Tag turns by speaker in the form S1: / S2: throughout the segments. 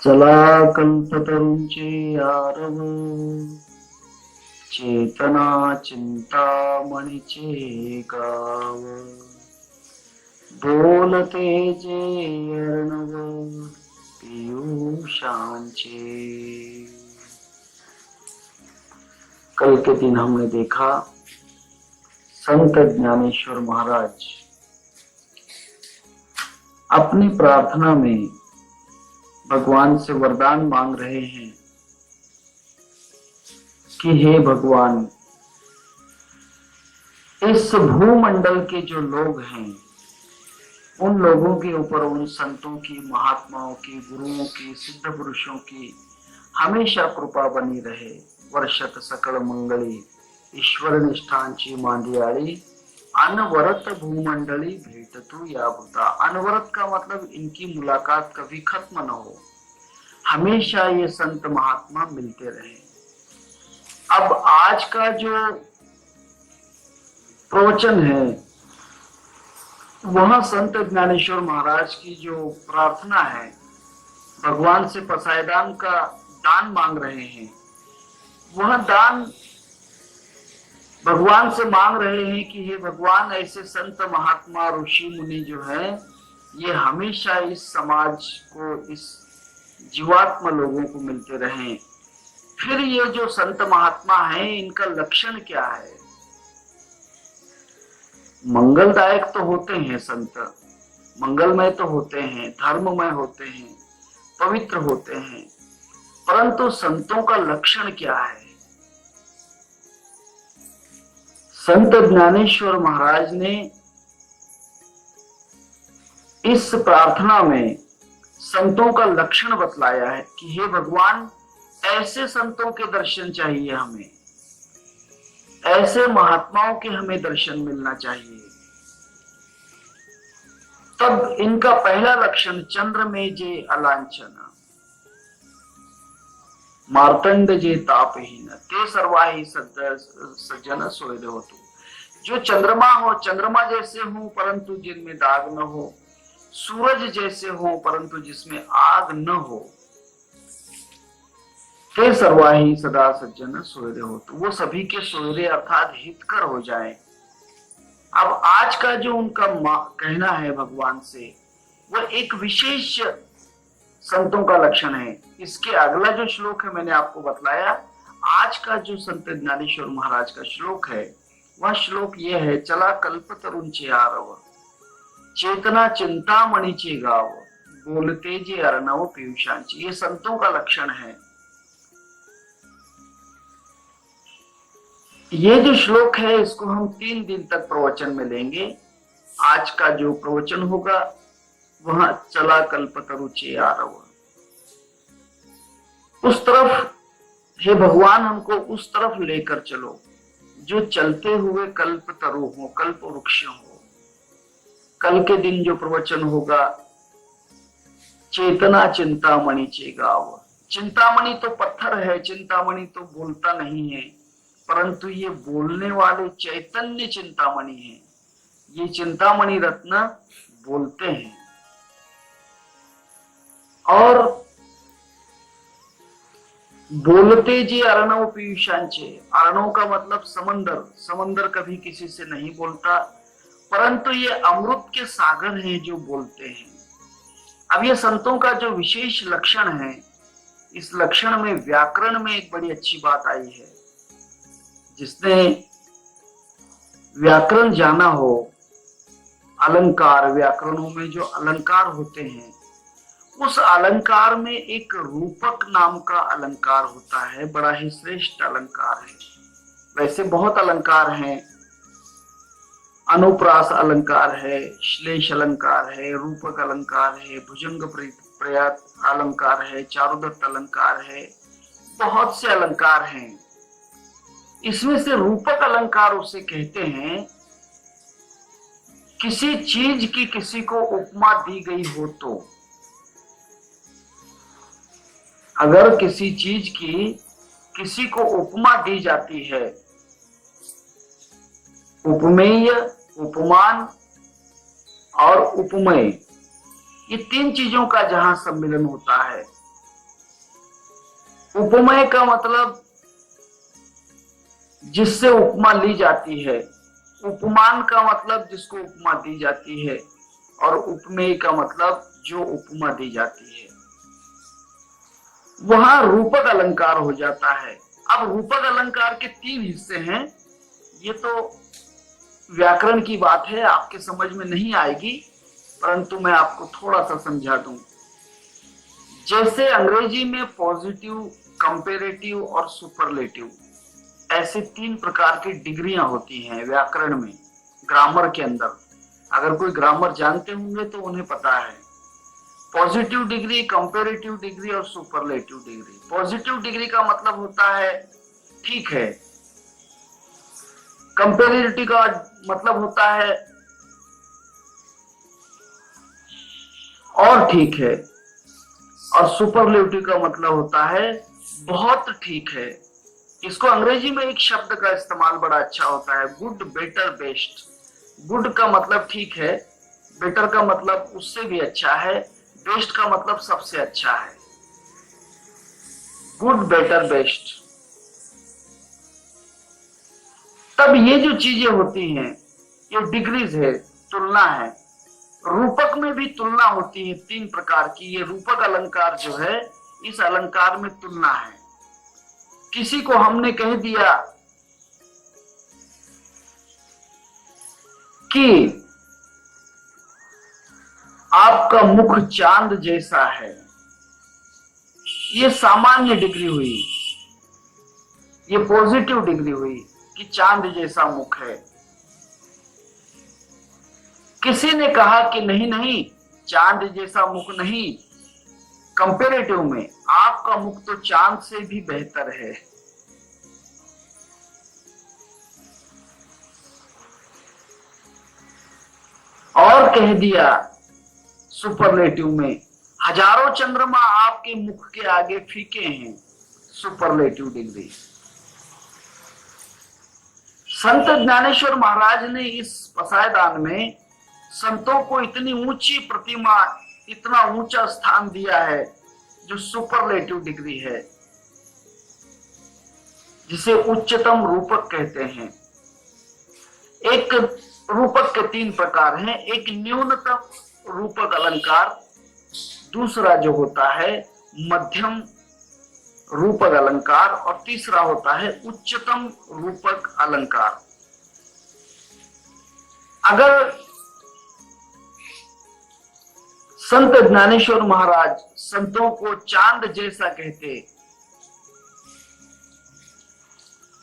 S1: चला कल्पतरुंचे आरव, चेतना चिंतामणीचे गाव, बोलते जे अर्णव पीयूषांचे। कल के दिन हमने देखा संत ज्ञानेश्वर महाराज अपनी प्रार्थना में भगवान से वरदान मांग रहे हैं कि हे भगवान, इस भूमंडल के जो लोग हैं उन लोगों के ऊपर, उन संतों की, महात्माओं की, गुरुओं की, सिद्ध पुरुषों की हमेशा कृपा बनी रहे। वर्षत सकल मंगली ईश्वर निष्ठांची मांदियाळी, अनवरत भूमंडली भेटतु या भूता। अनवरत का मतलब इनकी मुलाकात कभी खत्म न हो, हमेशा ये संत महात्मा मिलते रहे। अब आज का जो प्रवचन है वह संत ज्ञानेश्वर महाराज की जो प्रार्थना है, भगवान से पसायदान का दान मांग रहे हैं। वह दान भगवान से मांग रहे हैं कि हे भगवान, ऐसे संत महात्मा ऋषि मुनि जो है ये हमेशा इस समाज को, इस जीवात्मा लोगों को मिलते रहें। फिर ये जो संत महात्मा हैं इनका लक्षण क्या है? मंगलदायक तो होते हैं संत, मंगलमय तो होते हैं, धर्ममय होते हैं, पवित्र होते हैं, परंतु संतों का लक्षण क्या है? संत ज्ञानेश्वर महाराज ने इस प्रार्थना में संतों का लक्षण बतलाया है कि हे भगवान, ऐसे संतों के दर्शन चाहिए हमें, ऐसे महात्माओं के हमें दर्शन मिलना चाहिए। तब इनका पहला लक्षण चंद्र में जे अलांछन, मार्तंड जे तापहीन, ते सर्वाही सज्जन सोयरे होतु। जो चंद्रमा हो, चंद्रमा जैसे हो परंतु जिनमें दाग न हो, सूरज जैसे हो परंतु जिसमें आग न हो, ते सर्वाही सदा सज्जन सोयरे होतु। वो सभी के सोयरे अर्थात हितकर हो जाए। अब आज का जो उनका कहना है भगवान से, वह एक विशेष संतों का लक्षण है। इसके अगला जो श्लोक है मैंने आपको बतलाया। आज का जो संत ज्ञानेश्वर महाराज का श्लोक है वह श्लोक ये है, चला कल्पतरुंचे आरव, चेतना चिंतामणीचे गाव, बोलते जे अर्णव पीयूषांची। ये संतों का लक्षण है। ये जो श्लोक है इसको हम 3 दिन तक प्रवचन में लेंगे। आज का जो प्रवचन होगा वह चला कल्पतरुचे आरव, उस तरफ हे भगवान हमको उस तरफ लेकर चलो जो चलते हुए कल्प तरु हो, कल्प वृक्ष हो। कल के दिन जो प्रवचन होगा, चेतना चिंतामणि चे गाव। चिंतामणि तो पत्थर है, चिंतामणि तो बोलता नहीं है, परंतु ये बोलने वाले चैतन्य चिंतामणि है। ये चिंतामणि रत्न बोलते हैं। और बोलते जी अर्णव पीयूषांचे। अर्णव का मतलब समंदर। समंदर कभी किसी से नहीं बोलता, परंतु ये अमृत के सागर हैं जो बोलते हैं। अब ये संतों का जो विशेष लक्षण है, इस लक्षण में व्याकरण में एक बड़ी अच्छी बात आई है। जिसने व्याकरण जाना हो, अलंकार, व्याकरणों में जो अलंकार होते हैं, उस अलंकार में एक रूपक नाम का अलंकार होता है। बड़ा ही श्रेष्ठ अलंकार है। वैसे बहुत अलंकार हैं, अनुप्रास अलंकार है, श्लेष अलंकार है, रूपक अलंकार है, भुजंग प्रयात अलंकार है, चारुदत्त अलंकार है, बहुत से अलंकार हैं। इसमें से रूपक अलंकार उसे कहते हैं, किसी चीज की किसी को उपमा दी गई हो तो। अगर किसी चीज की किसी को उपमा दी जाती है, उपमेय, उपमान और उपमेय, ये 3 चीजों का जहां सम्मिलन होता है उपमेय का मतलब जिससे उपमा ली जाती है, उपमान का मतलब जिसको उपमा दी जाती है, और उपमेय का मतलब जो उपमा दी जाती है। वहां रूपक अलंकार हो जाता है। अब रूपक अलंकार के 3 हिस्से हैं। ये तो व्याकरण की बात है, आपके समझ में नहीं आएगी, परंतु मैं आपको थोड़ा सा समझा दूं। जैसे अंग्रेजी में पॉजिटिव, कंपेरेटिव और सुपरलेटिव, ऐसे 3 प्रकार की डिग्रियां होती हैं व्याकरण में, ग्रामर के अंदर। अगर कोई ग्रामर जानते होंगे तो उन्हें पता है। पॉजिटिव डिग्री, कंपेरेटिव डिग्री और सुपरलेटिव डिग्री। पॉजिटिव डिग्री का मतलब होता है ठीक है, कंपेरेटिव का मतलब होता है और ठीक है, और सुपरलेटिव का मतलब होता है बहुत ठीक है। इसको अंग्रेजी में एक शब्द का इस्तेमाल बड़ा अच्छा होता है, गुड, बेटर, बेस्ट। गुड का मतलब ठीक है, बेटर का मतलब उससे भी अच्छा है, बेस्ट का मतलब सबसे अच्छा है। Good, better, best. तब ये जो चीजें होती हैं, ये डिग्रीज है, तुलना है। रूपक में भी तुलना होती है 3 प्रकार की। ये रूपक अलंकार जो है, इस अलंकार में तुलना है। किसी को हमने कह दिया कि आपका मुख चांद जैसा है, ये सामान्य डिग्री हुई, ये पॉजिटिव डिग्री हुई कि चांद जैसा मुख है। किसी ने कहा कि नहीं नहीं, चांद जैसा मुख नहीं, कंपेरेटिव में आपका मुख तो चांद से भी बेहतर है। और कह दिया सुपरलेटिव में, हजारों चंद्रमा आपके मुख के आगे फीके हैं, सुपरलेटिव डिग्री। संत ज्ञानेश्वर महाराज ने इस पसायदान में संतों को इतनी ऊंची प्रतिमा, इतना ऊंचा स्थान दिया है, जो सुपरलेटिव डिग्री है, जिसे उच्चतम रूपक कहते हैं। एक रूपक के 3 प्रकार हैं, एक न्यूनतम रूपक अलंकार, दूसरा जो होता है मध्यम रूपक अलंकार, और तीसरा होता है उच्चतम रूपक अलंकार। अगर संत ज्ञानेश्वर महाराज संतों को चांद जैसा कहते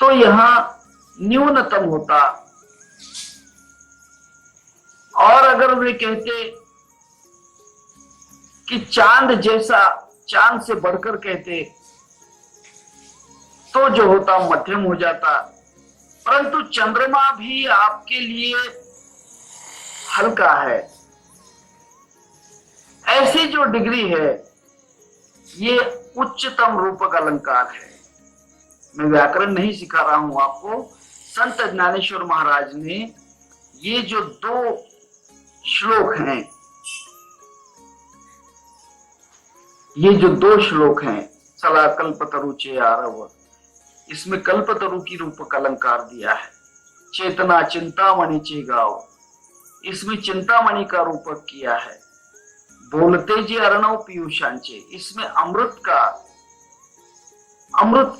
S1: तो यहां न्यूनतम होता, और अगर वे कहते कि चांद जैसा, चांद से बढ़कर कहते तो जो होता मध्यम हो जाता। परंतु चंद्रमा भी आपके लिए हल्का है। ऐसी जो डिग्री है, ये उच्चतम रूपक अलंकार है। मैं व्याकरण नहीं सिखा रहा हूं आपको। संत ज्ञानेश्वर महाराज ने ये जो 2 श्लोक हैं, ये जो 2 श्लोक हैं, सला कल्पतरु चे आरव, इसमें कल्पतरु की रूपक अलंकार दिया है। चेतना चिंतामणि चे गाओ, इसमें चिंतामणि का रूपक किया है। बोलते जी अर्णव पीयूषांचे, इसमें अमृत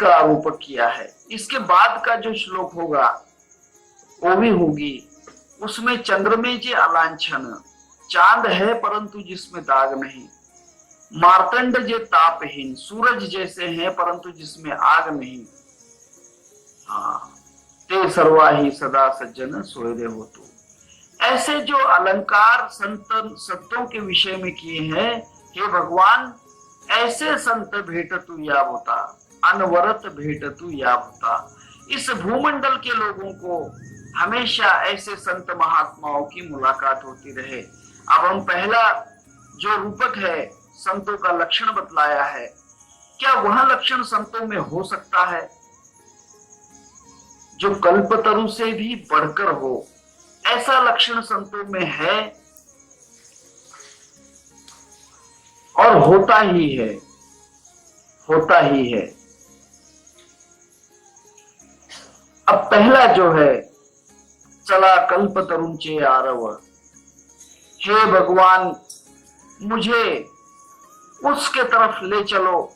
S1: का रूपक किया है। इसके बाद का जो श्लोक होगा वो भी होगी, उसमें चंद्रमे जे अलांछन, चांद है परंतु जिसमें दाग नहीं। मार्तंड जे तापहीन, सूरज जैसे हैं परंतु जिसमें आग नहीं। ते सर्वाही सदा सज्जन सोयरे हो। तो ऐसे जो अलंकार संतों के विषय में किए हैं, हे भगवान, ऐसे संत भेटतु याब होता, अनवरत भेटतु याब होता। इस भूमंडल के लोगों को हमेशा ऐसे संत महात्माओं की मुलाकात होती रहे। अब हम पहला जो रूपक है, संतों का लक्षण बतलाया है, क्या वह लक्षण संतों में हो सकता है जो कल्पतरु से भी बढ़कर हो? ऐसा लक्षण संतों में है और होता ही है, होता ही है। अब पहला जो है, चला कल्प तरुंचे आरव, हे भगवान मुझे उसके तरफ ले चलो,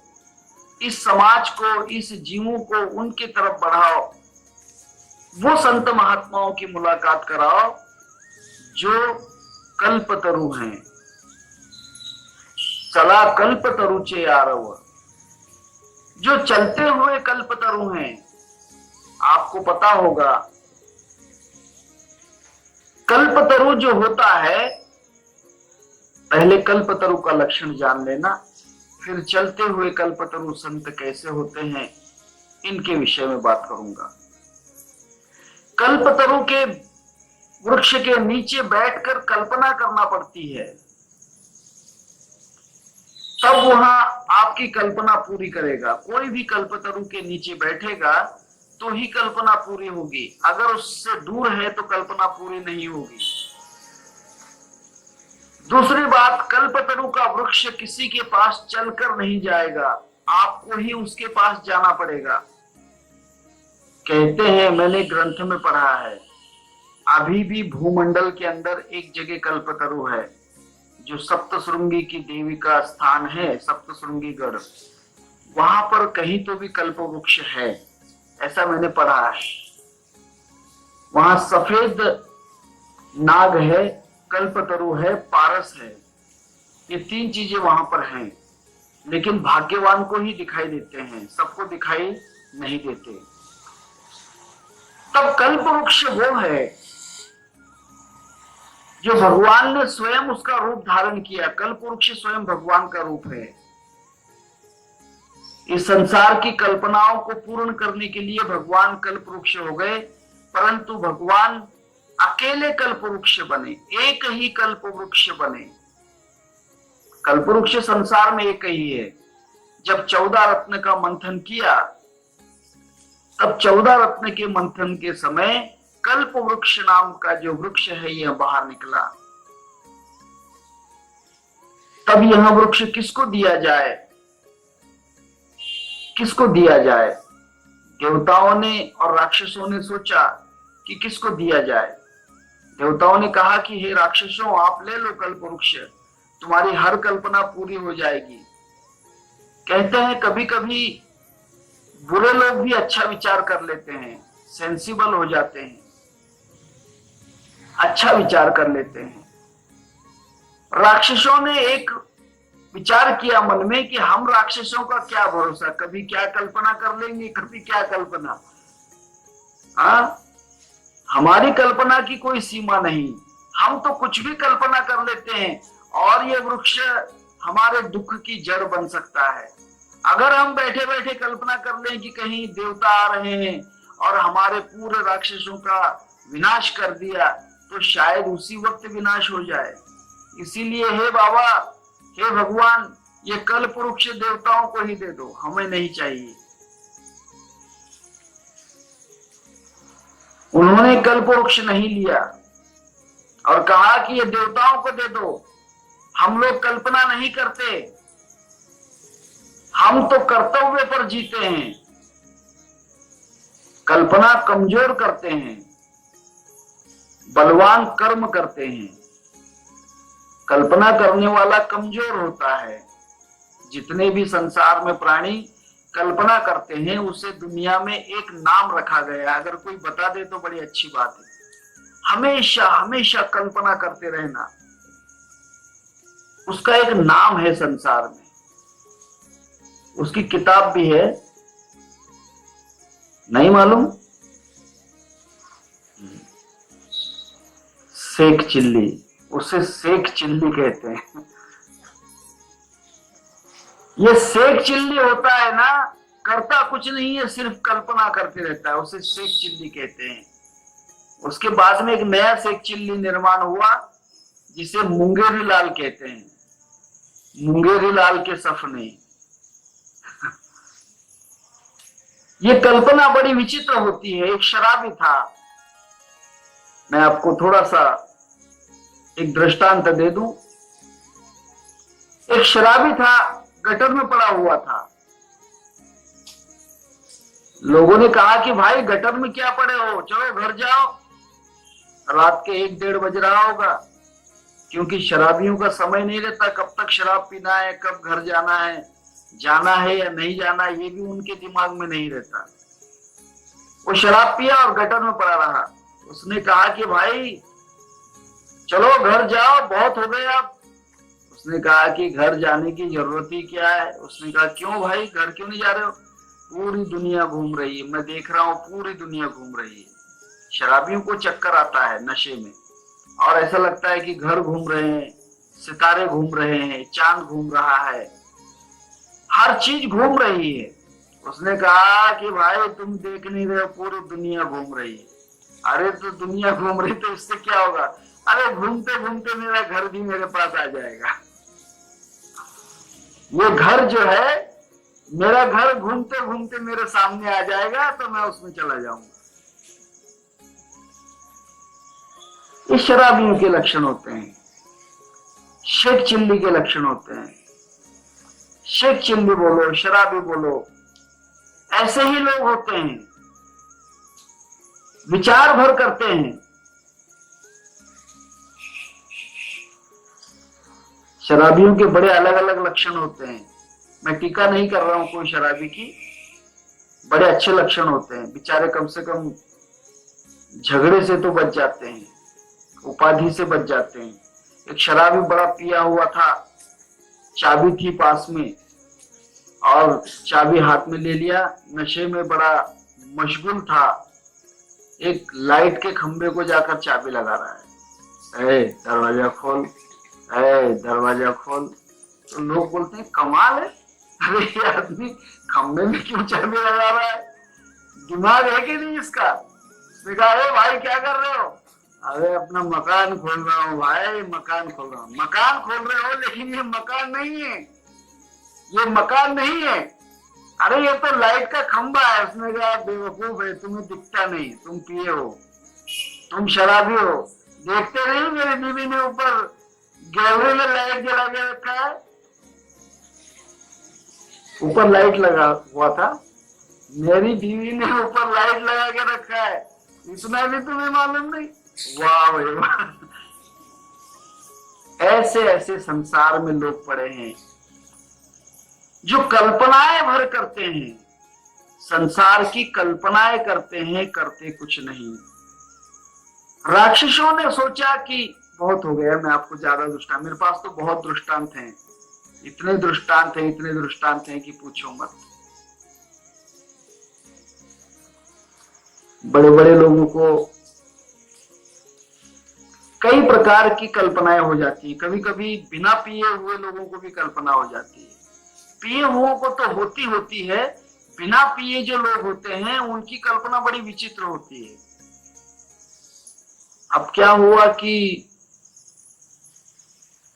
S1: इस समाज को, इस जीवों को उनकी तरफ बढ़ाओ, वो संत महात्माओं की मुलाकात कराओ जो कल्पतरु हैं। चला कल्पतरुचे आरव, जो चलते हुए कल्पतरु हैं। आपको पता होगा कल्पतरु जो होता है, पहले कल्पतरु का लक्षण जान लेना, फिर चलते हुए कल्पतरु संत कैसे होते हैं इनके विषय में बात करूंगा। कल्पतरु के वृक्ष के नीचे बैठकर कल्पना करना पड़ती है, तब वहां आपकी कल्पना पूरी करेगा। कोई भी कल्पतरु के नीचे बैठेगा तो ही कल्पना पूरी होगी, अगर उससे दूर है तो कल्पना पूरी नहीं होगी। दूसरी बात, कल्पतरु का वृक्ष किसी के पास चलकर नहीं जाएगा, आपको ही उसके पास जाना पड़ेगा। कहते हैं, मैंने ग्रंथ में पढ़ा है, अभी भी भूमंडल के अंदर एक जगह कल्पतरु है, जो सप्तशृंगी की देवी का स्थान है, सप्तशृंगी गढ़, वहां पर कहीं तो भी कल्प वृक्ष है, ऐसा मैंने पढ़ा है। वहां सफेद नाग है, कल्पतरु है, पारस है, ये तीन चीजें वहां पर हैं, लेकिन भाग्यवान को ही दिखाई देते हैं, सबको दिखाई नहीं देते। तब कल्प वृक्ष वो है जो भगवान ने स्वयं उसका रूप धारण किया। कल्प वृक्ष स्वयं भगवान का रूप है। इस संसार की कल्पनाओं को पूर्ण करने के लिए भगवान कल्प वृक्ष हो गए, परंतु भगवान अकेले कल्प वृक्ष बने, एक ही कल्प वृक्ष बने। कल्प वृक्ष संसार में एक ही है। जब 14 रत्न का मंथन किया, तब 14 रत्न के मंथन के समय कल्प वृक्ष नाम का जो वृक्ष है यह बाहर निकला। तब यह वृक्ष किसको दिया जाए, किसको दिया जाए? देवताओं ने और राक्षसों ने सोचा कि किसको दिया जाए। देवताओं ने कहा कि हे राक्षसों, आप ले लो कल्प वृक्ष, तुम्हारी हर कल्पना पूरी हो जाएगी। कहते हैं कभी कभी बुरे लोग भी अच्छा विचार कर लेते हैं, सेंसिबल हो जाते हैं, अच्छा विचार कर लेते हैं। राक्षसों ने एक विचार किया मन में कि हम राक्षसों का क्या भरोसा, कभी क्या कल्पना कर लेंगे, कभी क्या कल्पना। हमारी कल्पना की कोई सीमा नहीं, हम तो कुछ भी कल्पना कर लेते हैं, और ये वृक्ष हमारे दुख की जड़ बन सकता है। अगर हम बैठे बैठे कल्पना कर लें कि कहीं देवता आ रहे हैं और हमारे पूरे राक्षसों का विनाश कर दिया, तो शायद उसी वक्त विनाश हो जाए। इसीलिए हे बाबा, हे भगवान, ये कल्प वृक्ष देवताओं को ही दे दो, हमें नहीं चाहिए। उन्होंने कल्प वृक्ष नहीं लिया और कहा कि ये देवताओं को दे दो, हम लोग कल्पना नहीं करते, हम तो कर्तव्य पर जीते हैं, कल्पना कमजोर करते हैं, बलवान कर्म करते हैं। कल्पना करने वाला कमजोर होता है। जितने भी संसार में प्राणी कल्पना करते हैं, उसे दुनिया में एक नाम रखा गया। अगर कोई बता दे तो बड़ी अच्छी बात है। हमेशा हमेशा कल्पना करते रहना, उसका एक नाम है संसार में, उसकी किताब भी है, नहीं मालूम? शेख चिल्ली, उसे शेख चिल्ली कहते हैं। ये शेख चिल्ली होता है ना, करता कुछ नहीं है, सिर्फ कल्पना करते रहता है, उसे शेख चिल्ली कहते हैं। उसके बाद में एक नया शेख चिल्ली निर्माण हुआ जिसे मुंगेरी लाल कहते हैं, मुंगेरी लाल के सपने। ये कल्पना बड़ी विचित्र होती है। एक शराबी था, मैं आपको थोड़ा सा एक दृष्टांत दे दूं। एक शराबी था, गटर में पड़ा हुआ था। लोगों ने कहा कि भाई गटर में क्या पड़े हो, चलो घर जाओ। रात के 1-1:30 बज रहा होगा, क्योंकि शराबियों का समय नहीं रहता कब तक शराब पीना है, कब घर जाना है या नहीं जाना, ये भी उनके दिमाग में नहीं रहता। वो शराब पिया और गटर में पड़ा रहा। उसने कहा कि भाई चलो घर जाओ, बहुत हो गए आप। उसने कहा कि घर जाने की जरूरत ही क्या है। उसने कहा क्यों भाई, घर क्यों नहीं जा रहे हो? पूरी दुनिया घूम रही है, मैं देख रहा हूं पूरी दुनिया घूम रही है। शराबियों को चक्कर आता है नशे में, और ऐसा लगता है कि घर घूम रहे हैं, सितारे घूम रहे हैं, चांद घूम रहा है, हर चीज घूम रही है। उसने कहा कि भाई तुम देख नहीं रहे हो, पूरी दुनिया घूम रही है। अरे तो दुनिया घूम रही तो इससे क्या होगा? अरे घूमते घूमते मेरा घर भी मेरे पास आ जाएगा। ये घर जो है, मेरा घर घूमते घूमते मेरे सामने आ जाएगा, तो मैं उसमें चला जाऊंगा। ये शराबियों के लक्षण होते हैं, शेख चिल्ली के लक्षण होते हैं। शेख चिल्ली बोलो, शराबी बोलो, ऐसे ही लोग होते हैं, विचार भर करते हैं। शराबियों के बड़े अलग अलग लक्षण होते हैं। मैं टीका नहीं कर रहा हूं कोई शराबी की, बड़े अच्छे लक्षण होते हैं। बेचारे कम से कम झगड़े से तो बच जाते हैं, उपाधि से बच जाते हैं। एक शराबी बड़ा पिया हुआ था, चाबी थी पास में, और चाबी हाथ में ले लिया, नशे में बड़ा मशगूल था। एक लाइट के खंबे को जाकर चाबी लगा रहा है, दरवाजा खोल, दरवाजा खोल। तो लोग बोलते हैं कमाल है, अरे ये आदमी खंबे में क्यों चाबी लगा रहा है, दिमाग है कि नहीं इसका? उसने कहा अरे भाई क्या कर रहे हो? अरे अपना मकान खोल रहा हूँ भाई, मकान खोल रहा हूँ। मकान खोल रहे हो, लेकिन ये मकान नहीं है, ये मकान नहीं है, अरे ये तो लाइट का खंबा है। उसने कहा बेवकूफ है, तुम्हें दिखता नहीं, तुम पिए हो, तुम शराबी हो, देखते नहीं मेरी बीवी ने ऊपर गैलरी में लाइट जला के रखा है, ऊपर लाइट लगा हुआ था, मेरी बीवी ने ऊपर लाइट लगा के रखा है, इतना भी तुम्हें मालूम नहीं? वाह भाई वाह। ऐसे ऐसे संसार में लोग पड़े हैं जो कल्पनाएं भर करते हैं, संसार की कल्पनाएं करते हैं, करते कुछ नहीं। राक्षसों ने सोचा कि बहुत हो गया, मैं आपको ज्यादा दृष्टांत, मेरे पास तो बहुत दृष्टांत हैं, इतने दृष्टांत हैं, इतने दृष्टांत हैं कि पूछो मत। बड़े बड़े लोगों को कई प्रकार की कल्पनाएं हो जाती है। कभी कभी बिना पिए हुए लोगों को भी कल्पना हो जाती है। पिए हुओं को तो होती है, बिना पिए जो लोग होते हैं उनकी कल्पना बड़ी विचित्र होती है। अब क्या हुआ कि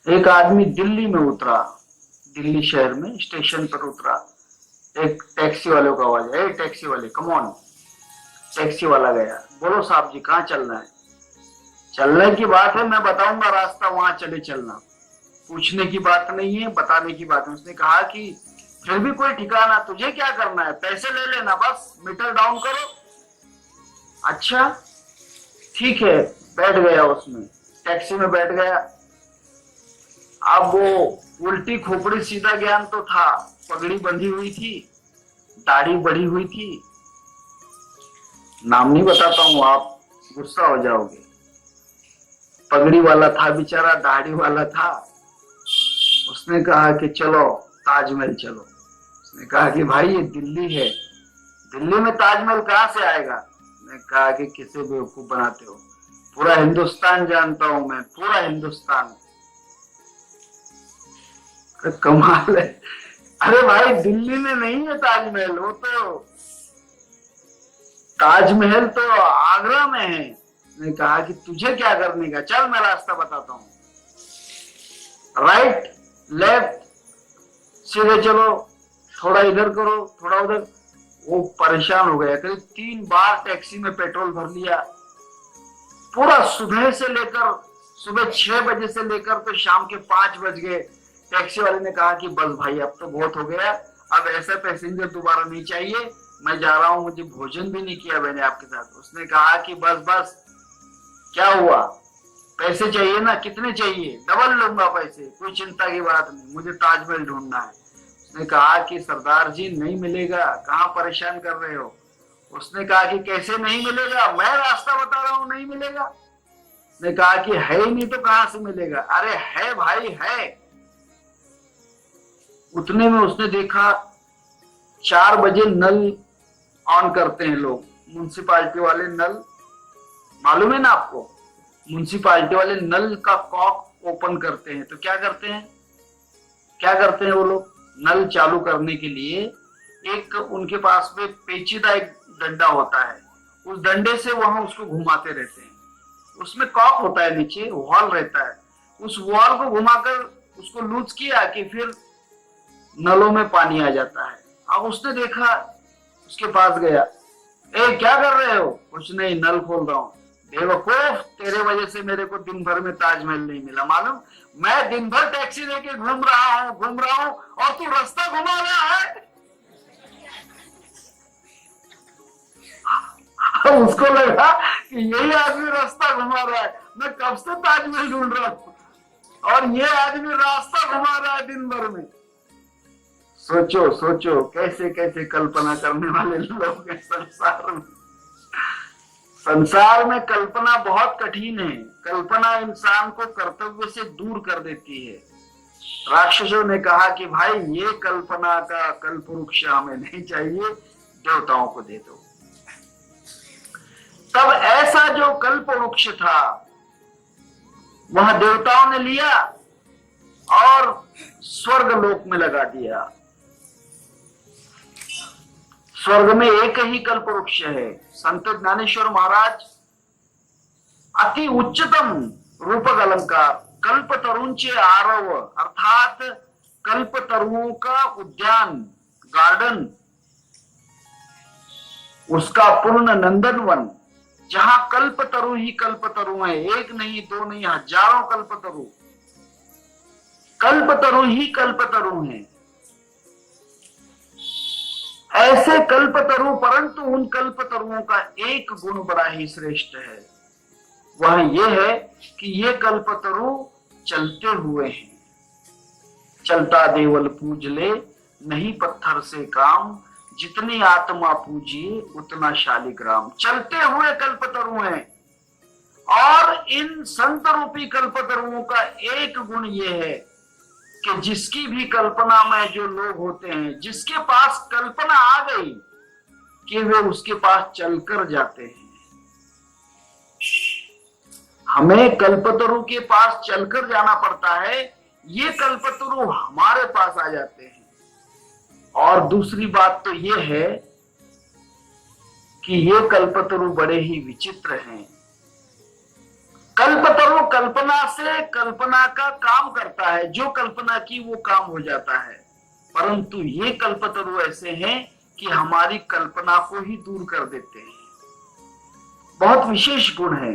S1: एक आदमी दिल्ली में उतरा, दिल्ली शहर में स्टेशन पर उतरा, एक टैक्सी वाले को आवाज आई, टैक्सी वाले कम ऑन। टैक्सी वाला गया, बोलो साहब जी कहाँ चलना है? चलने की बात है, मैं बताऊंगा रास्ता, वहां चले चलना, पूछने की बात नहीं है, बताने की बात है। उसने कहा कि फिर भी कोई ठिकाना, तुझे क्या करना है, पैसे ले लेना, बस मीटर डाउन करो। अच्छा ठीक है, बैठ गया, उसमें टैक्सी में बैठ गया। अब वो उल्टी खोपड़ी सीधा ज्ञान तो था, पगड़ी बंधी हुई थी, दाढ़ी बढ़ी हुई थी, नाम नहीं बताता हूं, आप गुस्सा हो जाओगे। पगड़ी वाला था बेचारा, दाढ़ी वाला था। उसने कहा कि चलो ताजमहल चलो। उसने कहा कि भाई ये दिल्ली है, दिल्ली में ताजमहल कहां से आएगा? मैंने कहा कि किसे बेवकूफ बनाते हो, पूरा हिंदुस्तान जानता हूं मैं, पूरा हिंदुस्तान। कमाल है, अरे भाई दिल्ली में नहीं है ताजमहल, वो तो ताजमहल तो आगरा में है। ने कहा कि तुझे क्या करने का, चल मैं रास्ता बताता हूं, राइट लेफ्ट सीधे चलो, थोड़ा इधर करो थोड़ा उधर। वो परेशान हो गया, करीब 3 बार टैक्सी में पेट्रोल भर लिया। पूरा सुबह से लेकर, सुबह 6 बजे से लेकर तो शाम के 5 बज गए। टैक्सी वाले ने कहा कि बस भाई अब तो बहुत हो गया, अब ऐसा पैसेंजर दोबारा नहीं चाहिए, मैं जा रहा हूं, मुझे भोजन भी नहीं किया मैंने आपके साथ। उसने कहा कि बस बस, क्या हुआ, पैसे चाहिए ना, कितने चाहिए, डबल लूंगा पैसे, कोई चिंता की बात नहीं, मुझे ताजमहल ढूंढना है। उसने कहा कि सरदार जी नहीं मिलेगा, कहाँ परेशान कर रहे हो। उसने कहा कि कैसे नहीं मिलेगा, मैं रास्ता बता रहा हूं, नहीं मिलेगा। उसने कहा कि है ही नहीं तो कहां से मिलेगा। अरे है भाई है। उतने में उसने देखा 4 बजे नल ऑन करते हैं लोग, म्युनिसिपालिटी वाले नल, मालूम है ना आपको, म्युनिसिपालिटी वाले नल का कॉक ओपन करते हैं। तो क्या करते हैं, क्या करते हैं वो लोग, नल चालू करने के लिए एक उनके पास में पेचीदा एक डंडा होता है, उस डंडे से वहां उसको घुमाते रहते हैं। उसमें कॉक होता है, नीचे वॉल रहता है, उस वॉल को घुमाकर उसको लूज किया कि फिर नलों में पानी आ जाता है। अब उसने देखा, उसके पास गया, ए क्या कर रहे हो, कुछ नहीं नल खोल रहा हूं। बेवकूफ, तेरे वजह से मेरे को दिन भर में ताजमहल नहीं मिला, मालूम, मैं दिन भर टैक्सी लेके घूम रहा हूं और तू रास्ता घुमा रहा है। उसको लगा कि यही आदमी रास्ता घुमा रहा है, मैं कब से ताजमहल ढूंढ रहा हूं और ये आदमी रास्ता घुमा रहा है दिन भर में। सोचो सोचो कैसे कैसे कल्पना करने वाले लोग हैं संसार में। संसार में कल्पना बहुत कठिन है। कल्पना इंसान को कर्तव्य से दूर कर देती है। राक्षसों ने कहा कि भाई ये कल्पना का कल्प वृक्ष हमें नहीं चाहिए, देवताओं को दे दो। तब ऐसा जो कल्प वृक्ष था वह देवताओं ने लिया और स्वर्ग लोक में लगा दिया। स्वर्ग में एक ही कल्प वृक्ष है। संत ज्ञानेश्वर महाराज अति उच्चतम रूपक अलंकार कल्प तरुंचे आरव, अर्थात कल्प तरुओं का उद्यान, गार्डन, उसका पूर्ण नंदनवन, जहां कल्प तरु ही कल्प तरु है, एक नहीं दो नहीं हजारों कल्प तरु, कल्प तरु ही कल्प तरु है। ऐसे कल्पतरु, परंतु उन कल्पतरुओं का एक गुण बड़ा ही श्रेष्ठ है, वह यह है कि ये कल्पतरु चलते हुए हैं। चलता देवल पूज ले, नहीं पत्थर से काम, जितनी आत्मा पूजिए उतना शालिग्राम। चलते हुए कल्पतरु हैं। और इन संत रूपी कल्पतरुओं का एक गुण यह है कि जिसकी भी कल्पना में जो लोग होते हैं, जिसके पास कल्पना आ गई कि वे उसके पास चलकर जाते हैं। हमें कल्पतरु के पास चलकर जाना पड़ता है, ये कल्पतरु हमारे पास आ जाते हैं। और दूसरी बात तो ये है कि ये कल्पतरु बड़े ही विचित्र हैं। कल्पतरु कल्पना से कल्पना का काम करता है, जो कल्पना की वो काम हो जाता है, परंतु ये कल्पतरु ऐसे हैं कि हमारी कल्पना को ही दूर कर देते हैं। बहुत विशेष गुण है।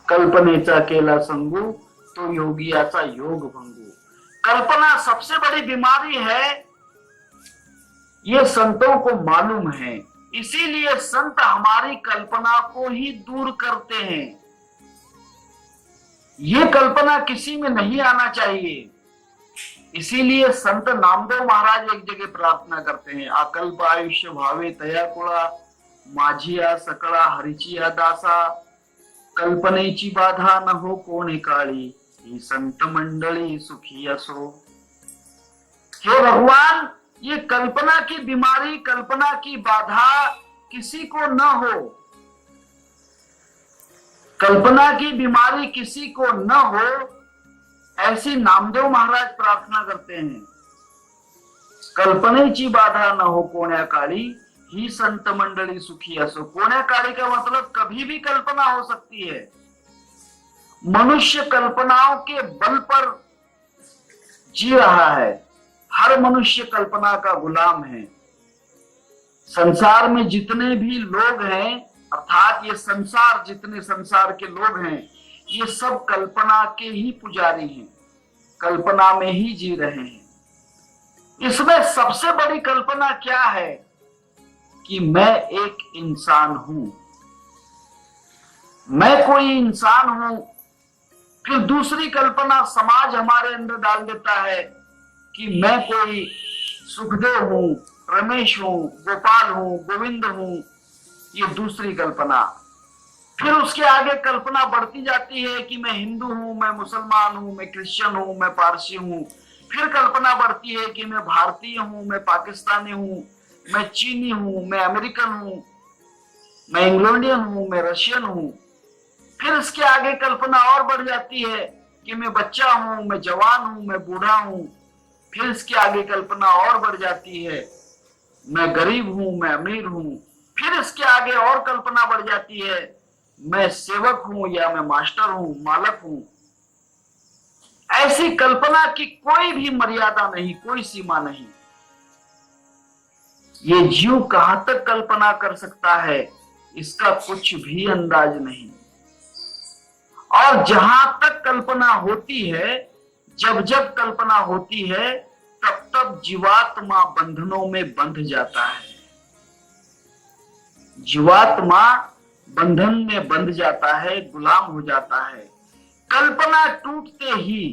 S1: कल्पनेचा केला संगू तो योगियाचा योग भंगू। कल्पना सबसे बड़ी बीमारी है, ये संतों को मालूम है, इसीलिए संत हमारी कल्पना को ही दूर करते हैं। ये कल्पना किसी में नहीं आना चाहिए। इसीलिए संत नामदेव महाराज एक जगह प्रार्थना करते हैं, अकल्प आयुष्य भावे तया कुळा, माझिया सकळा हरिचिया दासा, कल्पनेची बाधा न हो कोणी काळी, ही संत मंडळी सुखी असो। हे भगवान, ये कल्पना की बीमारी, कल्पना की बाधा किसी को न हो, कल्पना की बीमारी किसी को न हो, ऐसी नामदेव महाराज प्रार्थना करते हैं। कल्पनेची बाधा न हो कोण्या काळी, ही संत मंडळी सुखी असो। कोण्या काळी का मतलब कभी भी कल्पना हो सकती है। मनुष्य कल्पनाओं के बल पर जी रहा है। हर मनुष्य कल्पना का गुलाम है। संसार में जितने भी लोग हैं, अर्थात ये संसार, जितने संसार के लोग हैं, ये सब कल्पना के ही पुजारी हैं, कल्पना में ही जी रहे हैं। इसमें सबसे बड़ी कल्पना क्या है कि मैं एक इंसान हूं, मैं कोई इंसान हूं। फिर दूसरी कल्पना समाज हमारे अंदर डाल देता है कि मैं कोई सुखदेव हूं, रमेश हूं, गोपाल हूं, गोविंद हूं। ये दूसरी कल्पना। फिर उसके आगे कल्पना बढ़ती जाती है कि मैं हिंदू हूं, मैं मुसलमान हूं, मैं क्रिश्चियन हूं, मैं पारसी हूं। फिर कल्पना बढ़ती है कि मैं भारतीय हूं, मैं पाकिस्तानी हूं, मैं चीनी हूं, मैं अमेरिकन हूं, मैं इंग्लैंडियन हूं, मैं रशियन हूं। फिर इसके आगे कल्पना और बढ़ जाती है कि मैं बच्चा हूं, मैं जवान हूं, मैं बूढ़ा हूं। फिर इसके आगे कल्पना और बढ़ जाती है, मैं गरीब हूं, मैं अमीर हूं। फिर इसके आगे और कल्पना बढ़ जाती है, मैं सेवक हूं या मैं मास्टर हूं, मालक हूं। ऐसी कल्पना की कोई भी मर्यादा नहीं, कोई सीमा नहीं। ये जीव कहां तक कल्पना कर सकता है, इसका कुछ भी अंदाज नहीं। और जहां तक कल्पना होती है, जब जब कल्पना होती है, तब तब जीवात्मा बंधनों में बंध जाता है। जीवात्मा बंधन में बंध जाता है, गुलाम हो जाता है। कल्पना टूटते ही,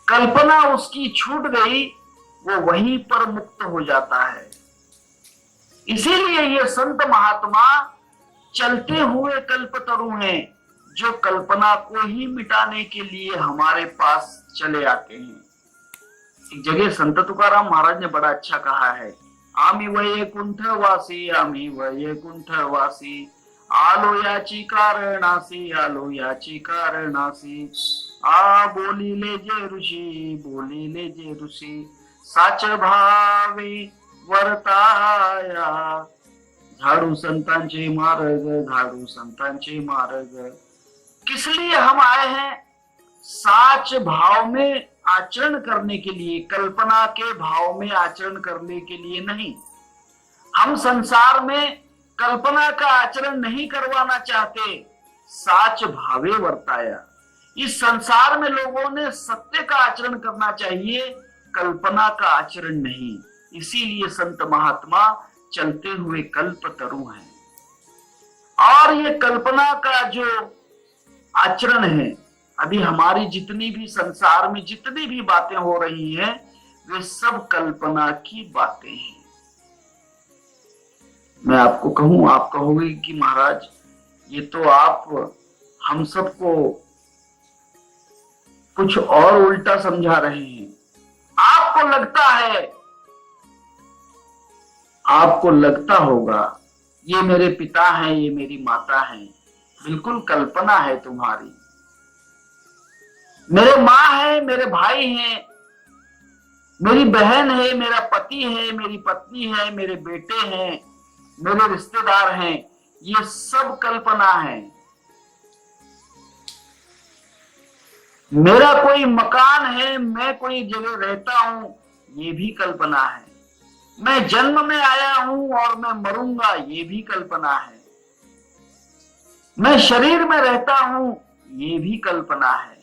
S1: कल्पना उसकी छूट गई, वो वहीं पर मुक्त हो जाता है। इसीलिए ये संत महात्मा चलते हुए कल्पतरु हैं, जो कल्पना को ही मिटाने के लिए हमारे पास चले आते हैं। एक जगह संत तुकाराम महाराज ने बड़ा अच्छा कहा है, आम्ही वैकुंठवासी, आम्ही वैकुंठवासी, आलो याची कारणासी, आलो याची कारणासी। आ बोलिले जे ऋषी, बोलिले जे ऋषी, साच भावे वर्ताया। झाडू संतांचे मार्ग, झाडू संतांचे मार्ग। किस लिए हम आए हैं? साच भाव में आचरण करने के लिए, कल्पना के भाव में आचरण करने के लिए नहीं। हम संसार में कल्पना का आचरण नहीं करवाना चाहते, साच भावे वर्ताया। इस संसार में लोगों ने सत्य का आचरण करना चाहिए, कल्पना का आचरण नहीं। इसीलिए संत महात्मा चलते हुए कल्पतरु हैं। और ये कल्पना का जो आचरण है, अभी हमारी जितनी भी संसार में जितनी भी बातें हो रही हैं, वे सब कल्पना की बातें हैं। मैं आपको कहूं, आप कहोगे कि महाराज ये तो आप हम सबको कुछ और उल्टा समझा रहे हैं। आपको लगता होगा ये मेरे पिता हैं, ये मेरी माता हैं, बिल्कुल कल्पना है तुम्हारी। मेरे माँ है, मेरे भाई हैं, मेरी बहन है, मेरा पति है, मेरी पत्नी है, मेरे बेटे हैं, मेरे रिश्तेदार हैं, ये सब कल्पना है। मेरा कोई मकान है, मैं कोई जगह रहता हूं, ये भी कल्पना है। मैं जन्म में आया हूं और मैं मरूंगा, ये भी कल्पना है। मैं शरीर में रहता हूं, ये भी कल्पना है।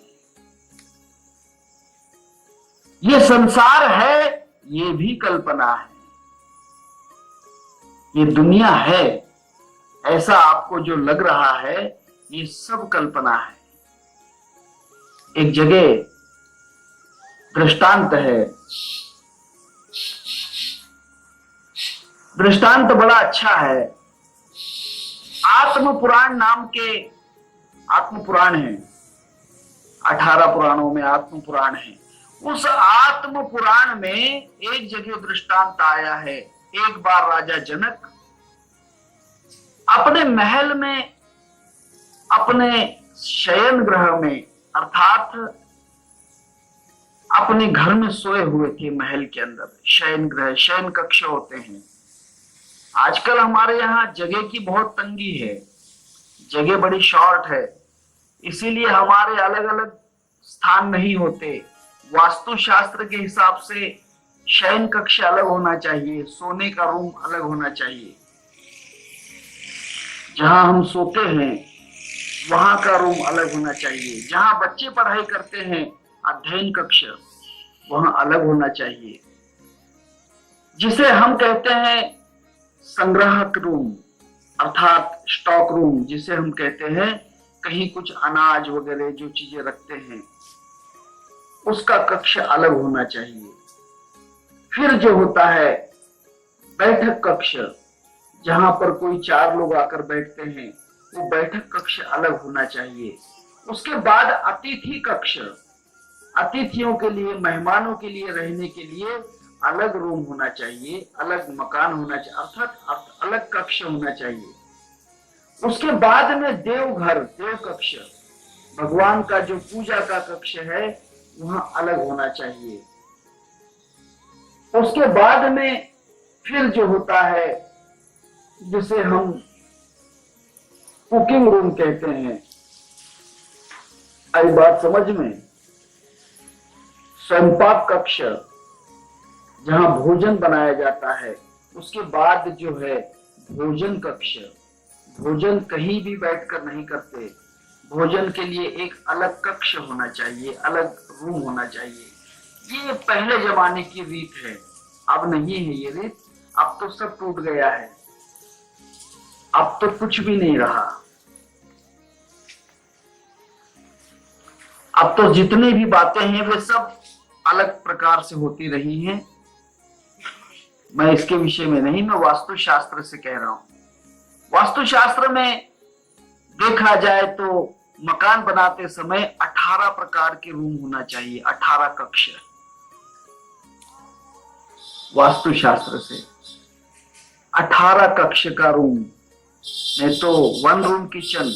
S1: ये संसार है, ये भी कल्पना है। ये दुनिया है, ऐसा आपको जो लग रहा है, ये सब कल्पना है। एक जगह दृष्टांत है, दृष्टांत बड़ा अच्छा है। आत्म पुराण नाम के आत्म पुराण है, 18 पुराणों में आत्म पुराण है। उस आत्म पुराण में एक जगह दृष्टांत आया है। एक बार राजा जनक अपने महल में, अपने शयन ग्रह में, अर्थात अपने घर में सोए हुए थे। महल के अंदर शयन ग्रह, शयन कक्ष होते हैं। आजकल हमारे यहाँ जगह की बहुत तंगी है, जगह बड़ी शॉर्ट है, इसीलिए हमारे अलग अलग स्थान नहीं होते। वास्तुशास्त्र के हिसाब से शयन कक्ष अलग होना चाहिए, सोने का रूम अलग होना चाहिए। जहां हम सोते हैं वहां का रूम अलग होना चाहिए। जहां बच्चे पढ़ाई करते हैं, अध्ययन कक्ष, वहां अलग होना चाहिए। जिसे हम कहते हैं संग्राहक रूम अर्थात स्टॉक रूम, जिसे हम कहते हैं कहीं कुछ अनाज वगैरह जो चीजें रखते हैं, उसका कक्ष अलग होना चाहिए। फिर जो होता है बैठक कक्ष, जहां पर कोई 4 लोग आकर बैठते हैं, वो बैठक कक्ष अलग होना चाहिए। उसके बाद अतिथि कक्ष, अतिथियों के लिए, मेहमानों के लिए रहने के लिए अलग रूम होना चाहिए, अलग मकान होना चाहिए, अर्थात अलग कक्ष होना चाहिए। उसके बाद में देवघर, देव कक्ष, भगवान का जो पूजा का कक्ष है वहां अलग होना चाहिए। उसके बाद में फिर जो होता है जिसे हम कुकिंग रूम कहते हैं, आई बात समझ में, स्वयंपाक कक्ष जहां भोजन बनाया जाता है। उसके बाद जो है भोजन कक्ष, भोजन कहीं भी बैठकर नहीं करते, भोजन के लिए एक अलग कक्ष होना चाहिए, अलग रूम होना चाहिए। ये पहले जमाने की रीत है, अब नहीं है ये रीत, अब तो सब टूट गया है, अब तो कुछ भी नहीं रहा। अब तो जितनी भी बातें हैं वे सब अलग प्रकार से होती रही हैं। मैं इसके विषय में नहीं, मैं वास्तुशास्त्र से कह रहा हूं। वास्तुशास्त्र में देखा जाए तो मकान बनाते समय 18 प्रकार के रूम होना चाहिए, 18 कक्ष। वास्तुशास्त्र से 18 कक्ष का रूम, नहीं तो 1 रूम किचन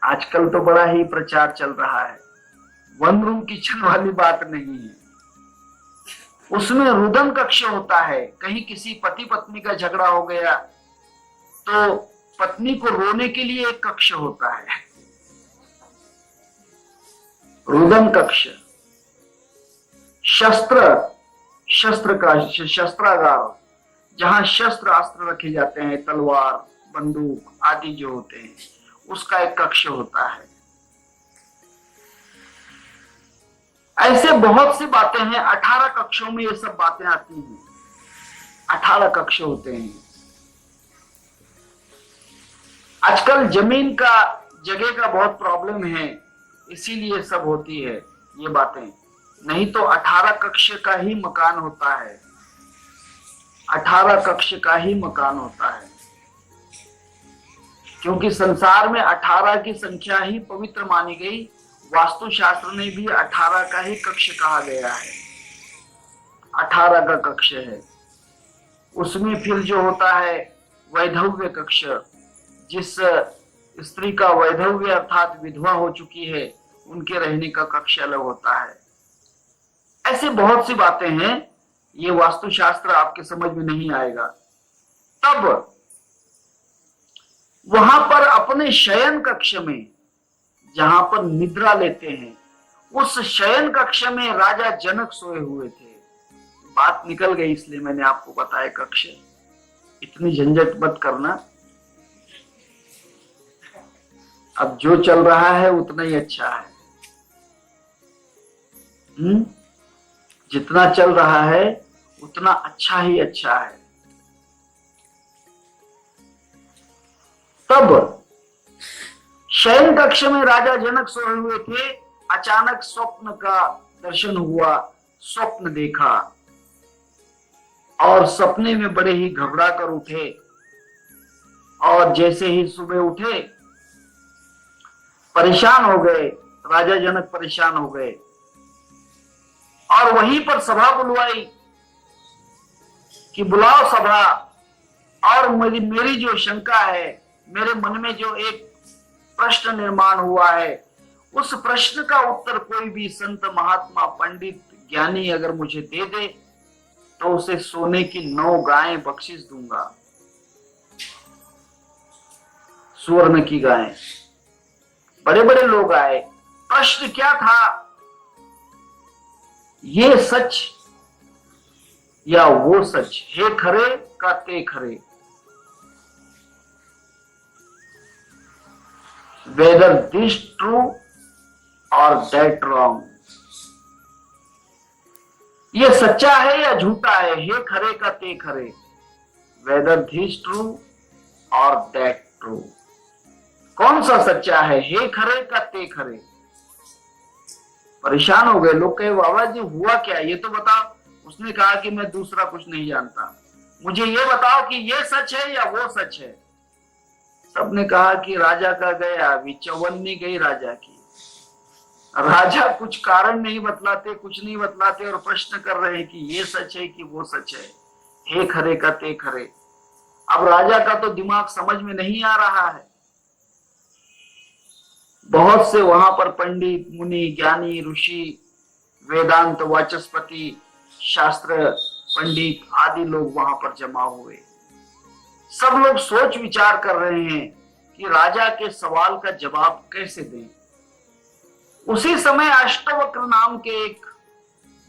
S1: आजकल तो बड़ा ही प्रचार चल रहा है। 1 रूम किचन वाली बात नहीं है, उसमें रुदन कक्ष होता है। कहीं किसी पति पत्नी का झगड़ा हो गया तो पत्नी को रोने के लिए एक कक्ष होता है, रुदन कक्ष। शस्त्र का शस्त्रागार, जहां शस्त्र अस्त्र रखे जाते हैं, तलवार बंदूक आदि जो होते हैं, उसका एक कक्ष होता है। ऐसे बहुत सी बातें हैं, 18 कक्षों में ये सब बातें आती हैं, 18 कक्ष होते हैं। आजकल जमीन का, जगह का बहुत प्रॉब्लम है, इसीलिए सब होती है ये बातें, नहीं तो 18 कक्ष का ही मकान होता है, 18 कक्ष का ही मकान होता है। क्योंकि संसार में 18 की संख्या ही पवित्र मानी गई, वास्तुशास्त्र में भी 18 का ही कक्ष कहा गया है, 18 का कक्ष है। उसमें फिर जो होता है वैधव्य कक्ष, जिस स्त्री का वैधव्य अर्थात विधवा हो चुकी है, उनके रहने का कक्ष अलग होता है। ऐसे बहुत सी बातें हैं, ये वास्तुशास्त्र आपके समझ में नहीं आएगा। तब वहां पर अपने शयन कक्ष में, जहां पर निद्रा लेते हैं, उस शयन कक्ष में राजा जनक सोए हुए थे। बात निकल गई इसलिए मैंने आपको बताया कक्ष, इतनी झंझट मत करना। अब जो चल रहा है उतना ही अच्छा है। जितना चल रहा है उतना अच्छा ही अच्छा है। तब शयन कक्ष में राजा जनक सोए हुए थे। अचानक स्वप्न का दर्शन हुआ, स्वप्न देखा और सपने में बड़े ही घबरा कर उठे। और जैसे ही सुबह उठे परेशान हो गए, राजा जनक परेशान हो गए और वहीं पर सभा बुलवाई कि बुलाओ सभा, और मेरी जो शंका है, मेरे मन में जो एक प्रश्न निर्माण हुआ है, उस प्रश्न का उत्तर कोई भी संत महात्मा पंडित ज्ञानी अगर मुझे दे दे तो उसे सोने की 9 गायें बख्शिश दूंगा, स्वर्ण की गायें। बड़े बड़े लोग आए। प्रश्न क्या था? ये सच या वो सच, हे खरे का ते खरे, whether this true or that wrong। ये सच्चा है या झूठा है, हे खरे का ते खरे, वेदर दिस ट्रू और दैट ट्रू। कौन सा सच्चा है, हे खरे का ते खरे। परेशान हो गए लोग, कहे बाबा जी हुआ क्या, ये तो बताओ। उसने कहा कि मैं दूसरा कुछ नहीं जानता, मुझे ये बताओ कि ये सच है या वो सच है। सबने कहा कि राजा का गया, अभी चौवन्नी गई राजा की। राजा कुछ कारण नहीं बतलाते, कुछ नहीं बतलाते और प्रश्न कर रहे हैं कि ये सच है कि वो सच है, हे खरे का ते खरे। अब राजा का तो दिमाग समझ में नहीं आ रहा है। बहुत से वहां पर पंडित, मुनि, ज्ञानी, ऋषि, वेदांत वाचस्पति, शास्त्र पंडित आदि लोग वहां पर जमा हुए। सब लोग सोच विचार कर रहे हैं कि राजा के सवाल का जवाब कैसे दें। उसी समय अष्टवक्र नाम के एक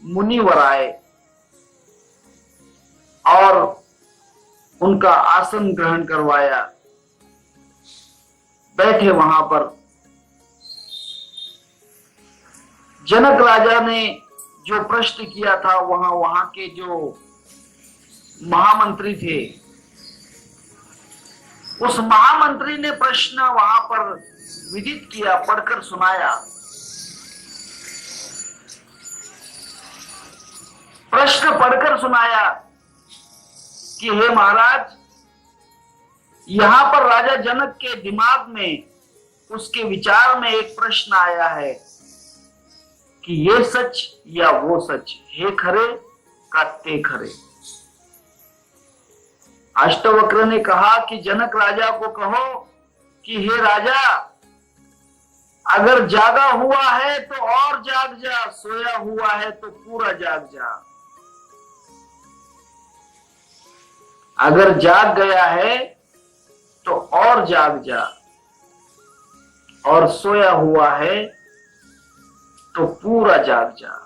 S1: मुनिवर आए और उनका आसन ग्रहण करवाया। बैठे वहां पर जनक राजा ने जो प्रश्न किया था, वहां के जो महामंत्री थे, उस महामंत्री ने प्रश्न वहां पर विदित किया, पढ़कर सुनाया। प्रश्न पढ़कर सुनाया कि हे महाराज, यहां पर राजा जनक के दिमाग में, उसके विचार में एक प्रश्न आया है कि ये सच या वो सच, हे खरे का ते खरे। अष्टवक्र ने कहा कि जनक राजा को कहो कि हे राजा, अगर जागा हुआ है तो और जाग जा, सोया हुआ है तो पूरा जाग जा। अगर जाग गया है तो और जाग जा, और सोया हुआ है तो पूरा जाग जा।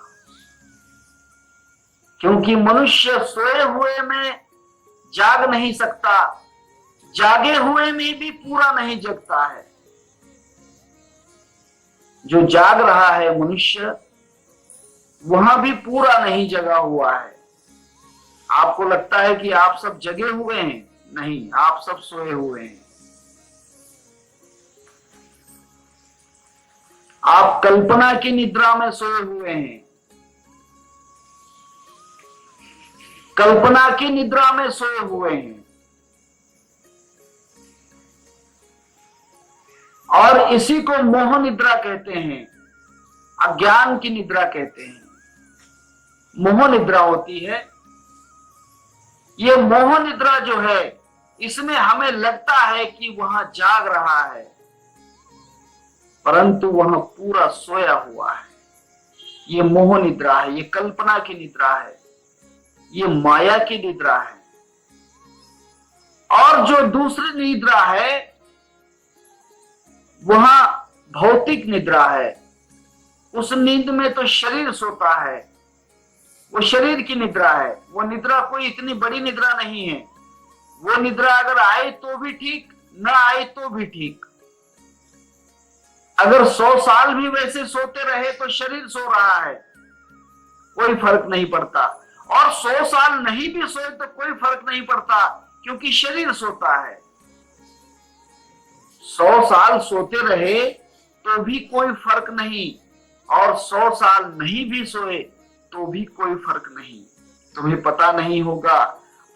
S1: क्योंकि मनुष्य सोए हुए में जाग नहीं सकता, जागे हुए में भी पूरा नहीं जगता है। जो जाग रहा है मनुष्य, वहां भी पूरा नहीं जगा हुआ है। आपको लगता है कि आप सब जगे हुए हैं, नहीं, आप सब सोए हुए हैं। आप कल्पना की निद्रा में सोए हुए हैं, कल्पना की निद्रा में सोए हुए हैं। और इसी को मोह निद्रा कहते हैं, अज्ञान की निद्रा कहते हैं। मोह निद्रा होती है। ये मोह निद्रा जो है, इसमें हमें लगता है कि वहां जाग रहा है, परंतु वहां पूरा सोया हुआ है। ये मोह निद्रा है, ये कल्पना की निद्रा है, ये माया की निद्रा है। और जो दूसरी निद्रा है, वहां भौतिक निद्रा है। उस नींद में तो शरीर सोता है, वो शरीर की निद्रा है। वो निद्रा कोई इतनी बड़ी निद्रा नहीं है। वो निद्रा अगर आए तो भी ठीक, न आए तो भी ठीक। अगर 100 साल भी वैसे सोते रहे तो शरीर सो रहा है, कोई फर्क नहीं पड़ता। और 100 साल नहीं भी सोए तो कोई फर्क नहीं पड़ता, क्योंकि शरीर सोता है। 100 साल सोते रहे तो भी कोई फर्क नहीं, और 100 साल नहीं भी सोए तो भी कोई फर्क नहीं। तुम्हें पता नहीं होगा,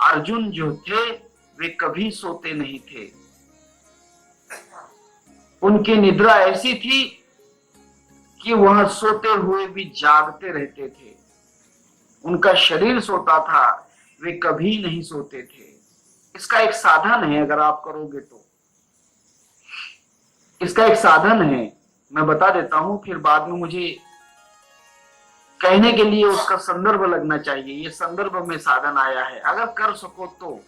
S1: अर्जुन जो थे वे कभी सोते नहीं थे। उनकी निद्रा ऐसी थी कि वह सोते हुए भी जागते रहते थे। उनका शरीर सोता था, वे कभी नहीं सोते थे। इसका एक साधन है, अगर आप करोगे तो इसका एक साधन है, मैं बता देता हूं, फिर बाद में मुझे कहने के लिए उसका संदर्भ लगना चाहिए। ये संदर्भ में साधन आया है। अगर कर सको तो,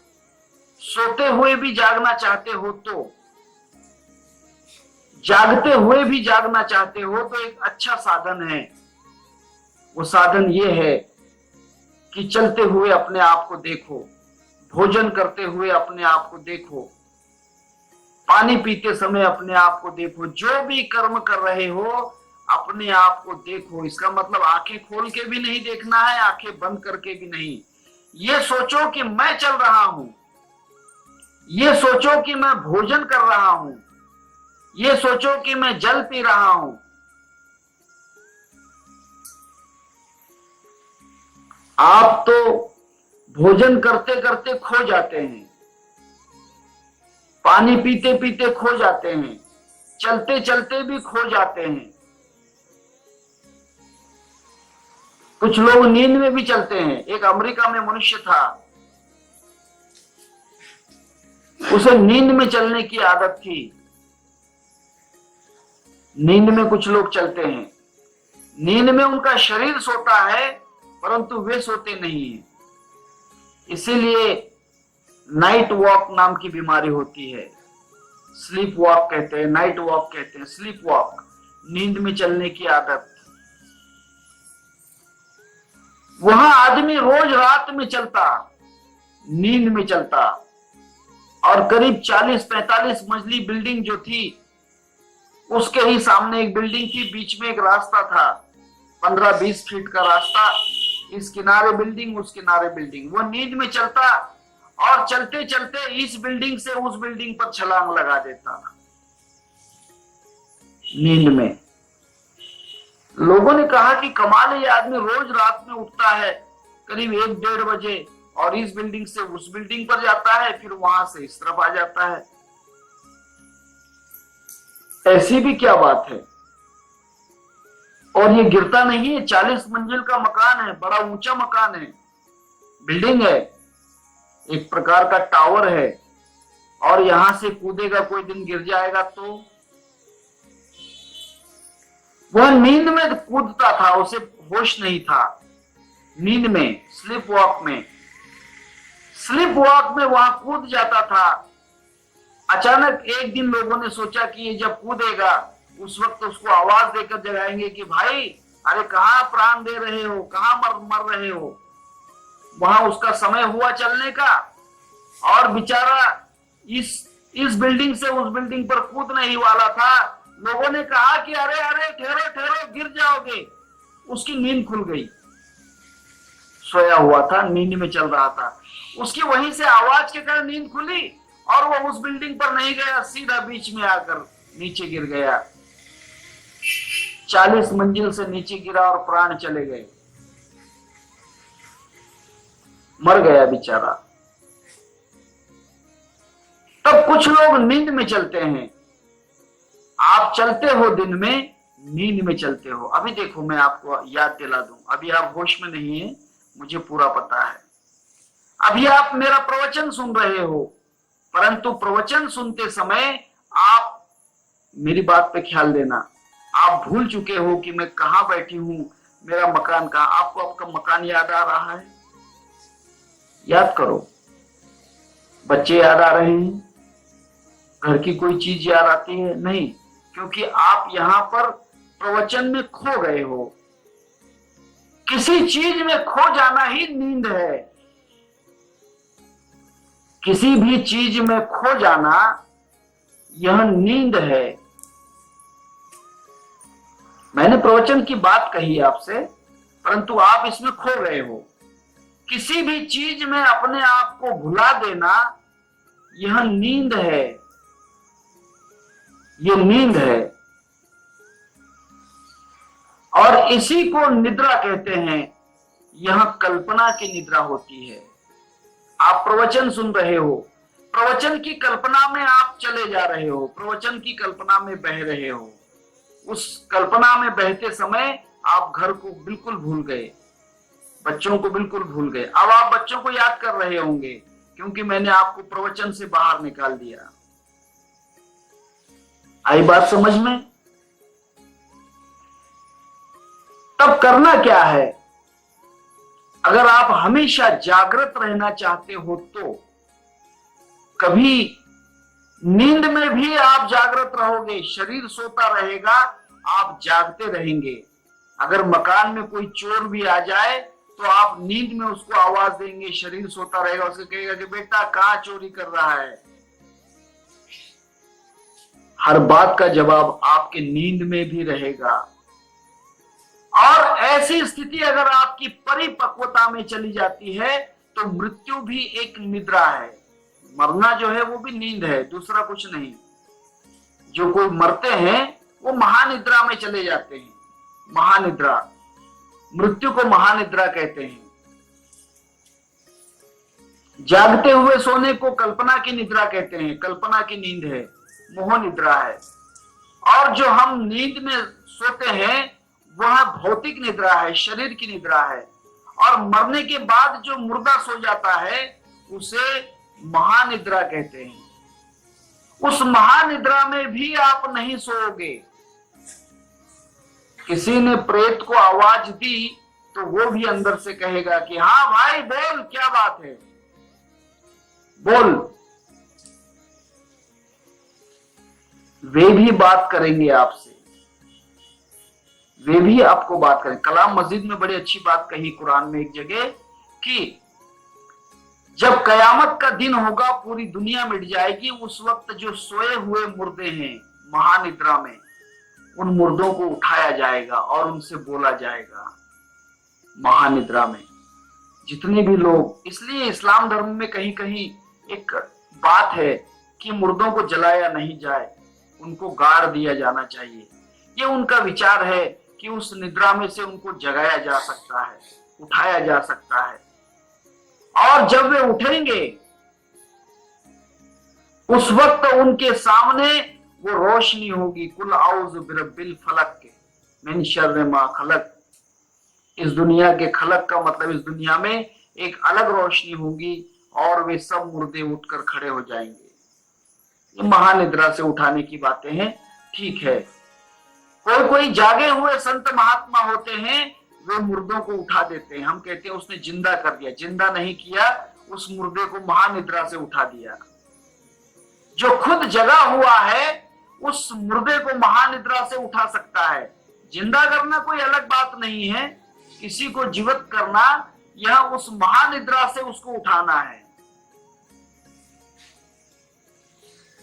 S1: सोते हुए भी जागना चाहते हो तो, जागते हुए भी जागना चाहते हो तो एक अच्छा साधन है। वो साधन ये है कि चलते हुए अपने आप को देखो, भोजन करते हुए अपने आप को देखो, पानी पीते समय अपने आप को देखो। जो भी कर्म कर रहे हो, अपने आप को देखो। इसका मतलब आंखें खोल के भी नहीं देखना है, आंखें बंद करके भी नहीं। ये सोचो कि मैं चल रहा हूं, ये सोचो कि मैं भोजन कर रहा हूं, ये सोचो कि मैं जल पी रहा हूं। आप तो भोजन करते करते खो जाते हैं, पानी पीते पीते खो जाते हैं, चलते चलते भी खो जाते हैं। कुछ लोग नींद में भी चलते हैं। एक अमेरिका में मनुष्य था, उसे नींद में चलने की आदत थी। नींद में कुछ लोग चलते हैं, नींद में उनका शरीर सोता है परंतु वे सोते नहीं है। इसीलिए नाइट वॉक नाम की बीमारी होती है। स्लीप वॉक कहते हैं, नाइट वॉक कहते हैं, स्लीप वॉक, नींद में चलने की आदत। वहां आदमी रोज रात में चलता, नींद में चलता, और करीब 40-45 मंजिली बिल्डिंग जो थी, उसके ही सामने एक बिल्डिंग थी, बीच में एक रास्ता था, 15-20 फीट का रास्ता, इस किनारे बिल्डिंग, उस किनारे बिल्डिंग। वो नींद में चलता और चलते चलते इस बिल्डिंग से उस बिल्डिंग पर छलांग लगा देता नींद में। लोगों ने कहा कि कमाल है, ये आदमी रोज रात में उठता है करीब 1-1:30 बजे और इस बिल्डिंग से उस बिल्डिंग पर जाता है, फिर वहां से इस तरफ आ जाता है। ऐसी भी क्या बात है? और ये गिरता नहीं है। 40 मंजिल का मकान है, बड़ा ऊंचा मकान है, बिल्डिंग है, एक प्रकार का टावर है, और यहां से कूदेगा, कोई दिन गिर जाएगा तो। वह नींद में कूदता था, उसे होश नहीं था। नींद में, स्लीप वॉक में, स्लीप वॉक में वहां कूद जाता था। अचानक एक दिन लोगों ने सोचा कि ये जब कूदेगा उस वक्त उसको आवाज देकर जगाएंगे कि भाई, अरे कहां प्राण दे रहे हो, कहां मर रहे हो। वहां उसका समय हुआ चलने का, और बेचारा इस बिल्डिंग से उस बिल्डिंग पर कूदने ही वाला था। लोगों ने कहा कि अरे अरे ठहरो ठहरो, गिर जाओगे। उसकी नींद खुल गई, सोया हुआ था, नींद में चल रहा था, उसकी वहीं से आवाज के कारण नींद खुली और वो उस बिल्डिंग पर नहीं गया, सीधा बीच में आकर नीचे गिर गया। 40 मंजिल से नीचे गिरा और प्राण चले गए, मर गया बेचारा। तब कुछ लोग नींद में चलते हैं। आप चलते हो दिन में, नींद में चलते हो। अभी देखो, मैं आपको याद दिला दूं, अभी आप होश में नहीं है, मुझे पूरा पता है। अभी आप मेरा प्रवचन सुन रहे हो, परंतु प्रवचन सुनते समय आप मेरी बात पे ख्याल देना, आप भूल चुके हो कि मैं कहां बैठी हूं, मेरा मकान कहां। आपको आपका मकान याद आ रहा है? याद करो। बच्चे याद आ रहे हैं? घर की कोई चीज याद आती है? नहीं, क्योंकि आप यहां पर प्रवचन में खो गए हो। किसी चीज में खो जाना ही नींद है। किसी भी चीज में खो जाना, यह नींद है। मैंने प्रवचन की बात कही आपसे, परंतु आप इसमें खो गए हो। किसी भी चीज में अपने आप को भुला देना, यह नींद है, ये नींद है। और इसी को निद्रा कहते हैं। यह कल्पना की निद्रा होती है। आप प्रवचन सुन रहे हो, प्रवचन की कल्पना में आप चले जा रहे हो, प्रवचन की कल्पना में बह रहे हो। उस कल्पना में बहते समय आप घर को बिल्कुल भूल गए, बच्चों को बिल्कुल भूल गए। अब आप बच्चों को याद कर रहे होंगे, क्योंकि मैंने आपको प्रवचन से बाहर निकाल दिया। आई बात समझ में? तब करना क्या है? अगर आप हमेशा जागृत रहना चाहते हो तो कभी नींद में भी आप जागृत रहोगे, शरीर सोता रहेगा, आप जागते रहेंगे। अगर मकान में कोई चोर भी आ जाए तो आप नींद में उसको आवाज देंगे, शरीर सोता रहेगा, उसको कहेगा कि बेटा कहां चोरी कर रहा है। हर बात का जवाब आपके नींद में भी रहेगा। और ऐसी स्थिति अगर आपकी परिपक्वता में चली जाती है तो मृत्यु भी एक निद्रा है। मरना जो है वो भी नींद है, दूसरा कुछ नहीं। जो कोई मरते हैं वो महानिद्रा में चले जाते हैं। महानिद्रा, मृत्यु को महानिद्रा कहते हैं। जागते हुए सोने को कल्पना की निद्रा कहते हैं, कल्पना की नींद है, मोह निद्रा है। और जो हम नींद में सोते हैं वह भौतिक निद्रा है, शरीर की निद्रा है। और मरने के बाद जो मुर्दा सो जाता है उसे महानिद्रा कहते हैं। उस महानिद्रा में भी आप नहीं सोओगे। किसी ने प्रेत को आवाज दी तो वो भी अंदर से कहेगा कि हाँ भाई बोल, क्या बात है, बोल। वे भी बात करेंगे आपसे, वे भी आपको बात करें। कलाम मस्जिद में बड़ी अच्छी बात कही कुरान में एक जगह कि जब कयामत का दिन होगा, पूरी दुनिया मिट जाएगी, उस वक्त जो सोए हुए मुर्दे हैं महानिद्रा में, उन मुर्दों को उठाया जाएगा और उनसे बोला जाएगा महानिद्रा में। जितने भी लोग, इसलिए इस्लाम धर्म में कहीं कहीं एक बात है कि मुर्दों को जलाया नहीं जाए, उनको गाड़ दिया जाना चाहिए। ये उनका विचार है कि उस निद्रा में से उनको जगाया जा सकता है, उठाया जा सकता है। और जब वे उठेंगे उस वक्त उनके सामने वो रोशनी होगी, कुल औज़ु बिरब्बिल फलक के मिन शर्रि मा खलक। इस दुनिया के खलक का मतलब इस दुनिया में एक अलग रोशनी होगी और वे सब मुर्दे उठकर खड़े हो जाएंगे। ये महानिद्रा से उठाने की बातें हैं, ठीक है। कोई कोई जागे हुए संत महात्मा होते हैं, वे मुर्दों को उठा देते हैं। हम कहते हैं उसने जिंदा कर दिया, जिंदा नहीं किया, उस मुर्दे को महानिद्रा से उठा दिया। जो खुद जगा हुआ है उस मुर्दे को महानिद्रा से उठा सकता है। जिंदा करना कोई अलग बात नहीं है, किसी को जीवित करना, यह उस महानिद्रा से उसको उठाना है।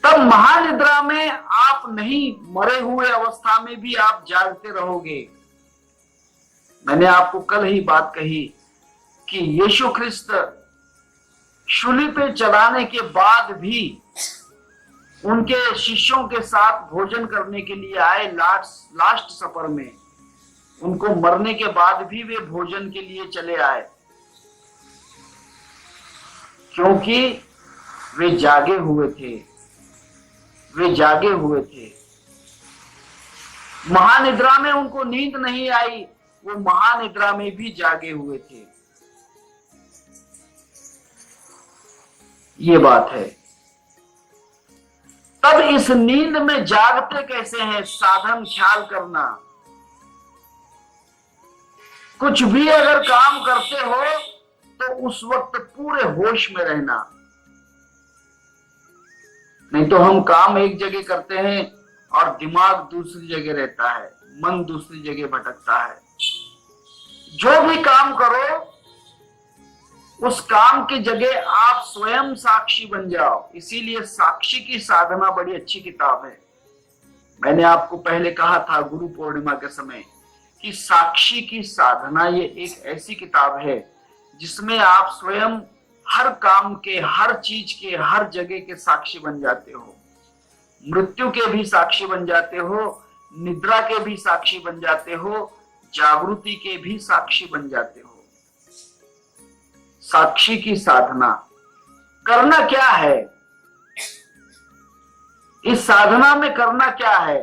S1: तब महानिद्रा में आप नहीं, मरे हुए अवस्था में भी आप जागते रहोगे। मैंने आपको कल ही बात कही कि यीशु ख्रिस्त शूली पे चलाने के बाद भी उनके शिष्यों के साथ भोजन करने के लिए आए लास्ट सफर में। उनको मरने के बाद भी वे भोजन के लिए चले आए, क्योंकि वे जागे हुए थे, वे जागे हुए थे। महानिद्रा में उनको नींद नहीं आई, वो महानिद्रा में भी जागे हुए थे। ये बात है। तब इस नींद में जागते कैसे हैं, साधन ख्याल करना। कुछ भी अगर काम करते हो तो उस वक्त पूरे होश में रहना। नहीं तो हम काम एक जगह करते हैं और दिमाग दूसरी जगह रहता है, मन दूसरी जगह भटकता है। जो भी काम करो उस काम की जगह आप स्वयं साक्षी बन जाओ। इसीलिए साक्षी की साधना बड़ी अच्छी किताब है। मैंने आपको पहले कहा था गुरु पूर्णिमा के समय कि साक्षी की साधना ये एक ऐसी किताब है जिसमें आप स्वयं हर काम के, हर चीज के, हर जगह के साक्षी बन जाते हो। मृत्यु के भी साक्षी बन जाते हो, निद्रा के भी साक्षी बन जाते हो, जागृति के भी साक्षी बन जाते हो। साक्षी की साधना करना क्या है? इस साधना में करना क्या है?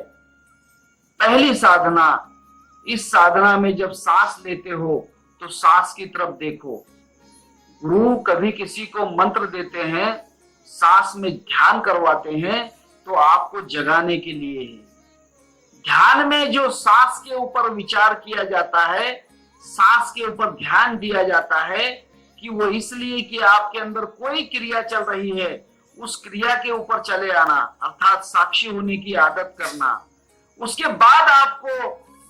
S1: पहली साधना, इस साधना में जब सांस लेते हो तो सांस की तरफ देखो। गुरु कभी किसी को मंत्र देते हैं, सांस में ध्यान करवाते हैं तो आपको जगाने के लिए है। ध्यान में जो सांस के ऊपर विचार किया जाता है, सांस के ऊपर ध्यान दिया जाता है कि वो इसलिए कि आपके अंदर कोई क्रिया चल रही है, उस क्रिया के ऊपर चले आना, अर्थात साक्षी होने की आदत करना। उसके बाद आपको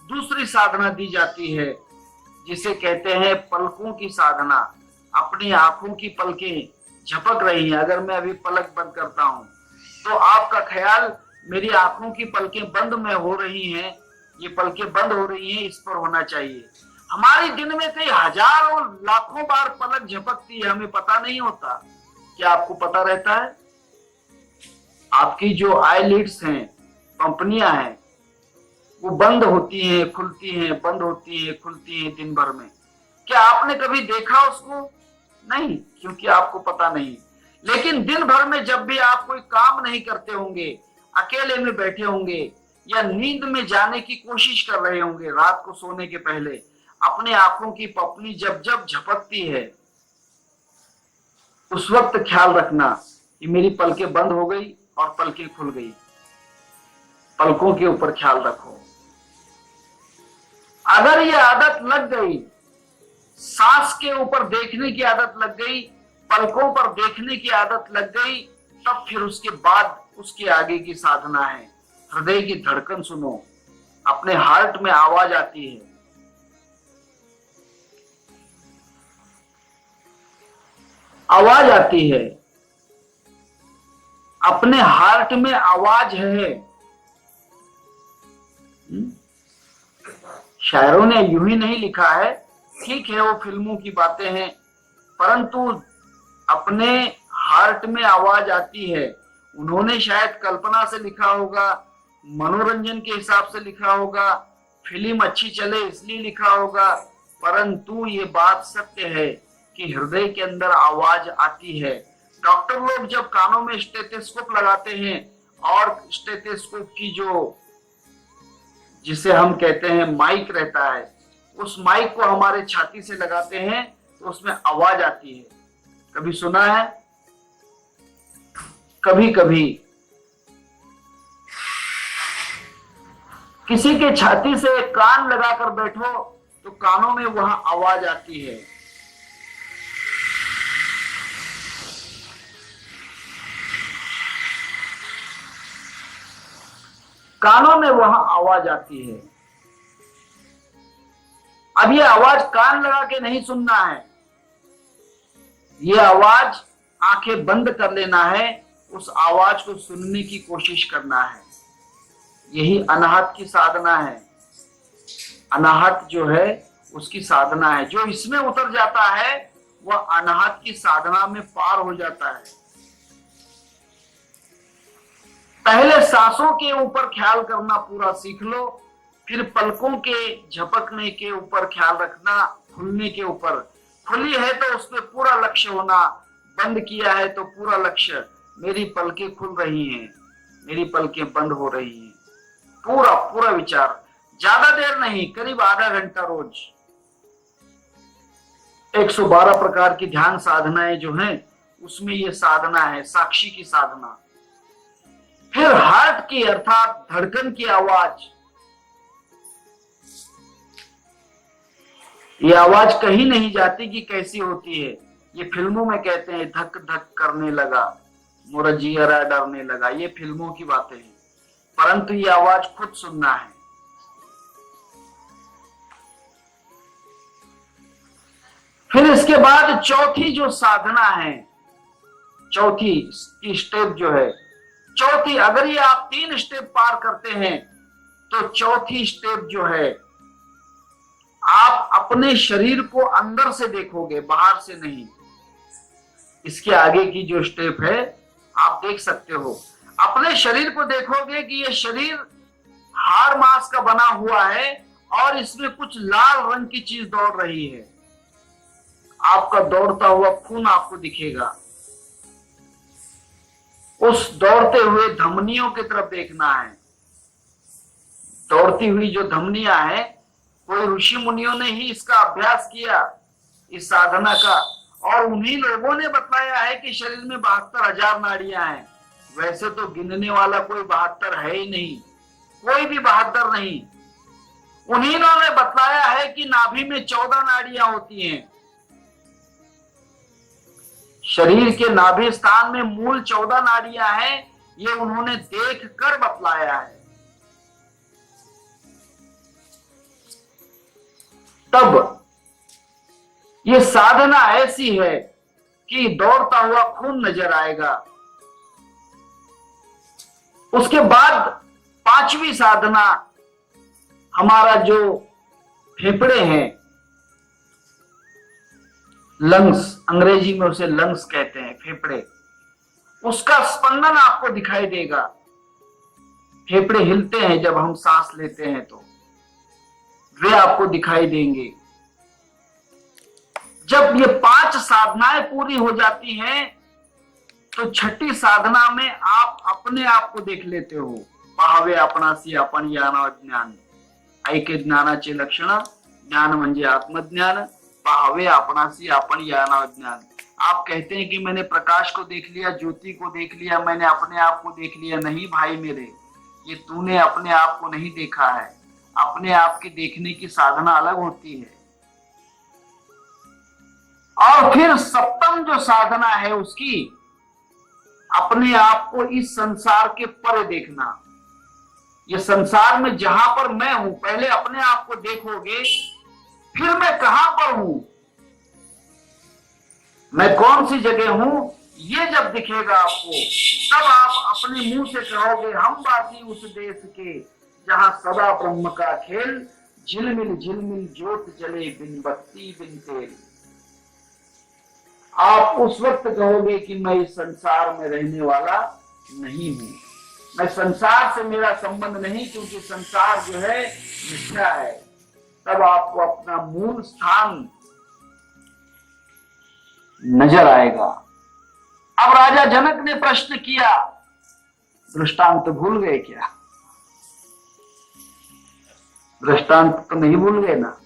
S1: दूसरी साधना दी जाती है जिसे कहते हैं पलकों की साधना। अपनी आंखों की पलकें झपक रही हैं। अगर मैं अभी पलक बंद करता हूं तो आपका ख्याल मेरी आंखों की पलकें बंद में हो रही हैं ये पलकें बंद हो रही हैं, इस पर होना चाहिए। हमारी दिन में कई हजारों लाखों बार पलक झपकती है, हमें पता नहीं होता। क्या आपको पता रहता है? आपकी जो आईलिड्स हैं, कंपनियां हैं, वो बंद होती हैं, खुलती हैं, बंद होती हैं, खुलती हैं दिन भर में। क्या आपने कभी देखा उसको? नहीं, क्योंकि आपको पता नहीं। लेकिन दिन भर में जब भी आप कोई काम नहीं करते होंगे, अकेले में बैठे होंगे या नींद में जाने की कोशिश कर रहे होंगे रात को सोने के पहले, अपने आंखों की पपनी जब जब झपकती है, उस वक्त ख्याल रखना कि मेरी पलकें बंद हो गई और पलकें खुल गई। पलकों के ऊपर ख्याल रखो। अगर ये आदत लग गई, सांस के ऊपर देखने की आदत लग गई, पलकों पर देखने की आदत लग गई, तब फिर उसके बाद उसके आगे की साधना है हृदय की धड़कन सुनो। अपने हार्ट में आवाज आती है, आवाज आती है, अपने हार्ट में आवाज है। शायरों ने यूं ही नहीं लिखा है, ठीक है वो फिल्मों की बातें हैं, परंतु अपने हार्ट में आवाज आती है। उन्होंने शायद कल्पना से लिखा होगा, मनोरंजन के हिसाब से लिखा होगा, फिल्म अच्छी चले इसलिए लिखा होगा, परंतु ये बात सत्य है कि हृदय के अंदर आवाज आती है। डॉक्टर लोग जब कानों में स्टेथोस्कोप लगाते हैं और स्टेथोस्कोप की जो जिसे हम कहते हैं माइक रहता है, उस माइक को हमारे छाती से लगाते हैं तो उसमें आवाज आती है। कभी सुना है? कभी कभी किसी के छाती से कान लगाकर बैठो तो कानों में वहां आवाज आती है। कानों में वहां आवाज आती है। अब ये आवाज कान लगा के नहीं सुनना है, ये आवाज आंखें बंद कर लेना है, उस आवाज को सुनने की कोशिश करना है। यही अनाहत की साधना है। अनाहत जो है उसकी साधना है। जो इसमें उतर जाता है वह अनाहत की साधना में पार हो जाता है। पहले सांसों के ऊपर ख्याल करना पूरा सीख लो, फिर पलकों के झपकने के ऊपर ख्याल रखना, खुलने के ऊपर। खुली है तो उस पर पूरा लक्ष्य होना, बंद किया है तो पूरा लक्ष्य, मेरी पलकें खुल रही हैं, मेरी पलकें बंद हो रही हैं। पूरा पूरा विचार, ज्यादा देर नहीं, करीब आधा घंटा रोज। 112 प्रकार की ध्यान साधनाएं जो हैं उसमें ये साधना है, साक्षी की साधना। फिर हार्ट की अर्थात धड़कन की आवाज। ये आवाज कहीं नहीं जाती कि कैसी होती है। ये फिल्मों में कहते हैं धक धक करने लगा, मोरा जियरा डरने लगा, ये फिल्मों की बातें हैं, परंतु ये आवाज खुद सुनना है। फिर इसके बाद चौथी जो साधना है, चौथी स्टेप जो है, चौथी, अगर ये आप 3 स्टेप पार करते हैं तो चौथी स्टेप जो है, आप अपने शरीर को अंदर से देखोगे, बाहर से नहीं। इसके आगे की जो स्टेप है आप देख सकते हो, अपने शरीर को देखोगे कि ये शरीर हाड़ मांस का बना हुआ है और इसमें कुछ लाल रंग की चीज दौड़ रही है। आपका दौड़ता हुआ खून आपको दिखेगा। उस दौड़ते हुए धमनियों की तरफ देखना है। दौड़ती हुई जो धमनियां हैं, कोई ऋषि मुनियों ने ही इसका अभ्यास किया, इस साधना का, और उन्हीं लोगों ने बताया है कि शरीर में 72,000 नाड़ियां हैं। वैसे तो गिनने वाला कोई 72 है ही नहीं, कोई भी 72 नहीं। उन्हीं ने बताया है कि नाभि में 14 नाड़ियां होती हैं। शरीर के नाभि स्थान में मूल 14 नाड़ियां हैं, ये उन्होंने देख कर बतलाया है। तब ये साधना ऐसी है कि दौड़ता हुआ खून नजर आएगा। उसके बाद 5वीं साधना हमारा जो फेफड़े हैं, लंग्स, अंग्रेजी में उसे लंग्स कहते हैं, फेफड़े, उसका स्पंदन आपको दिखाई देगा। फेफड़े हिलते हैं जब हम सांस लेते हैं, तो वे आपको दिखाई देंगे। जब ये 5 साधनाएं पूरी हो जाती हैं तो छठी साधना में आप अपने आप को देख लेते हो। पाहावे आपणासी आपण ज्ञान, ऐके ज्ञानाचे लक्षण, ज्ञान म्हणजे आत्मज्ञान, पाहावे आपणासी आपण ज्ञान। आप कहते हैं कि मैंने प्रकाश को देख लिया, ज्योति को देख लिया, मैंने अपने आप को देख लिया। नहीं भाई मेरे, ये तूने अपने आप को नहीं देखा है। अपने आप के देखने की साधना अलग होती है। और फिर सप्तम जो साधना है उसकी, अपने आप को इस संसार के परे देखना। ये संसार में जहां पर मैं हूं, पहले अपने आप को देखोगे, फिर मैं कहां पर हूं, मैं कौन सी जगह हूं, ये जब दिखेगा आपको, तब आप अपने मुंह से कहोगे हम वासी उस देश के जहां सदा ब्रह्म का खेल, झिलमिल झिलमिल ज्योत जले बिन बत्ती बिन तेल। आप उस वक्त कहोगे कि मैं इस संसार में रहने वाला नहीं हूं, मैं संसार से मेरा संबंध नहीं, क्योंकि संसार जो है मिथ्या है। तब आपको अपना मूल स्थान नजर आएगा। अब राजा जनक ने प्रश्न किया, दृष्टांत भूल गए क्या? दृष्टांत तो नहीं भूल गए ना?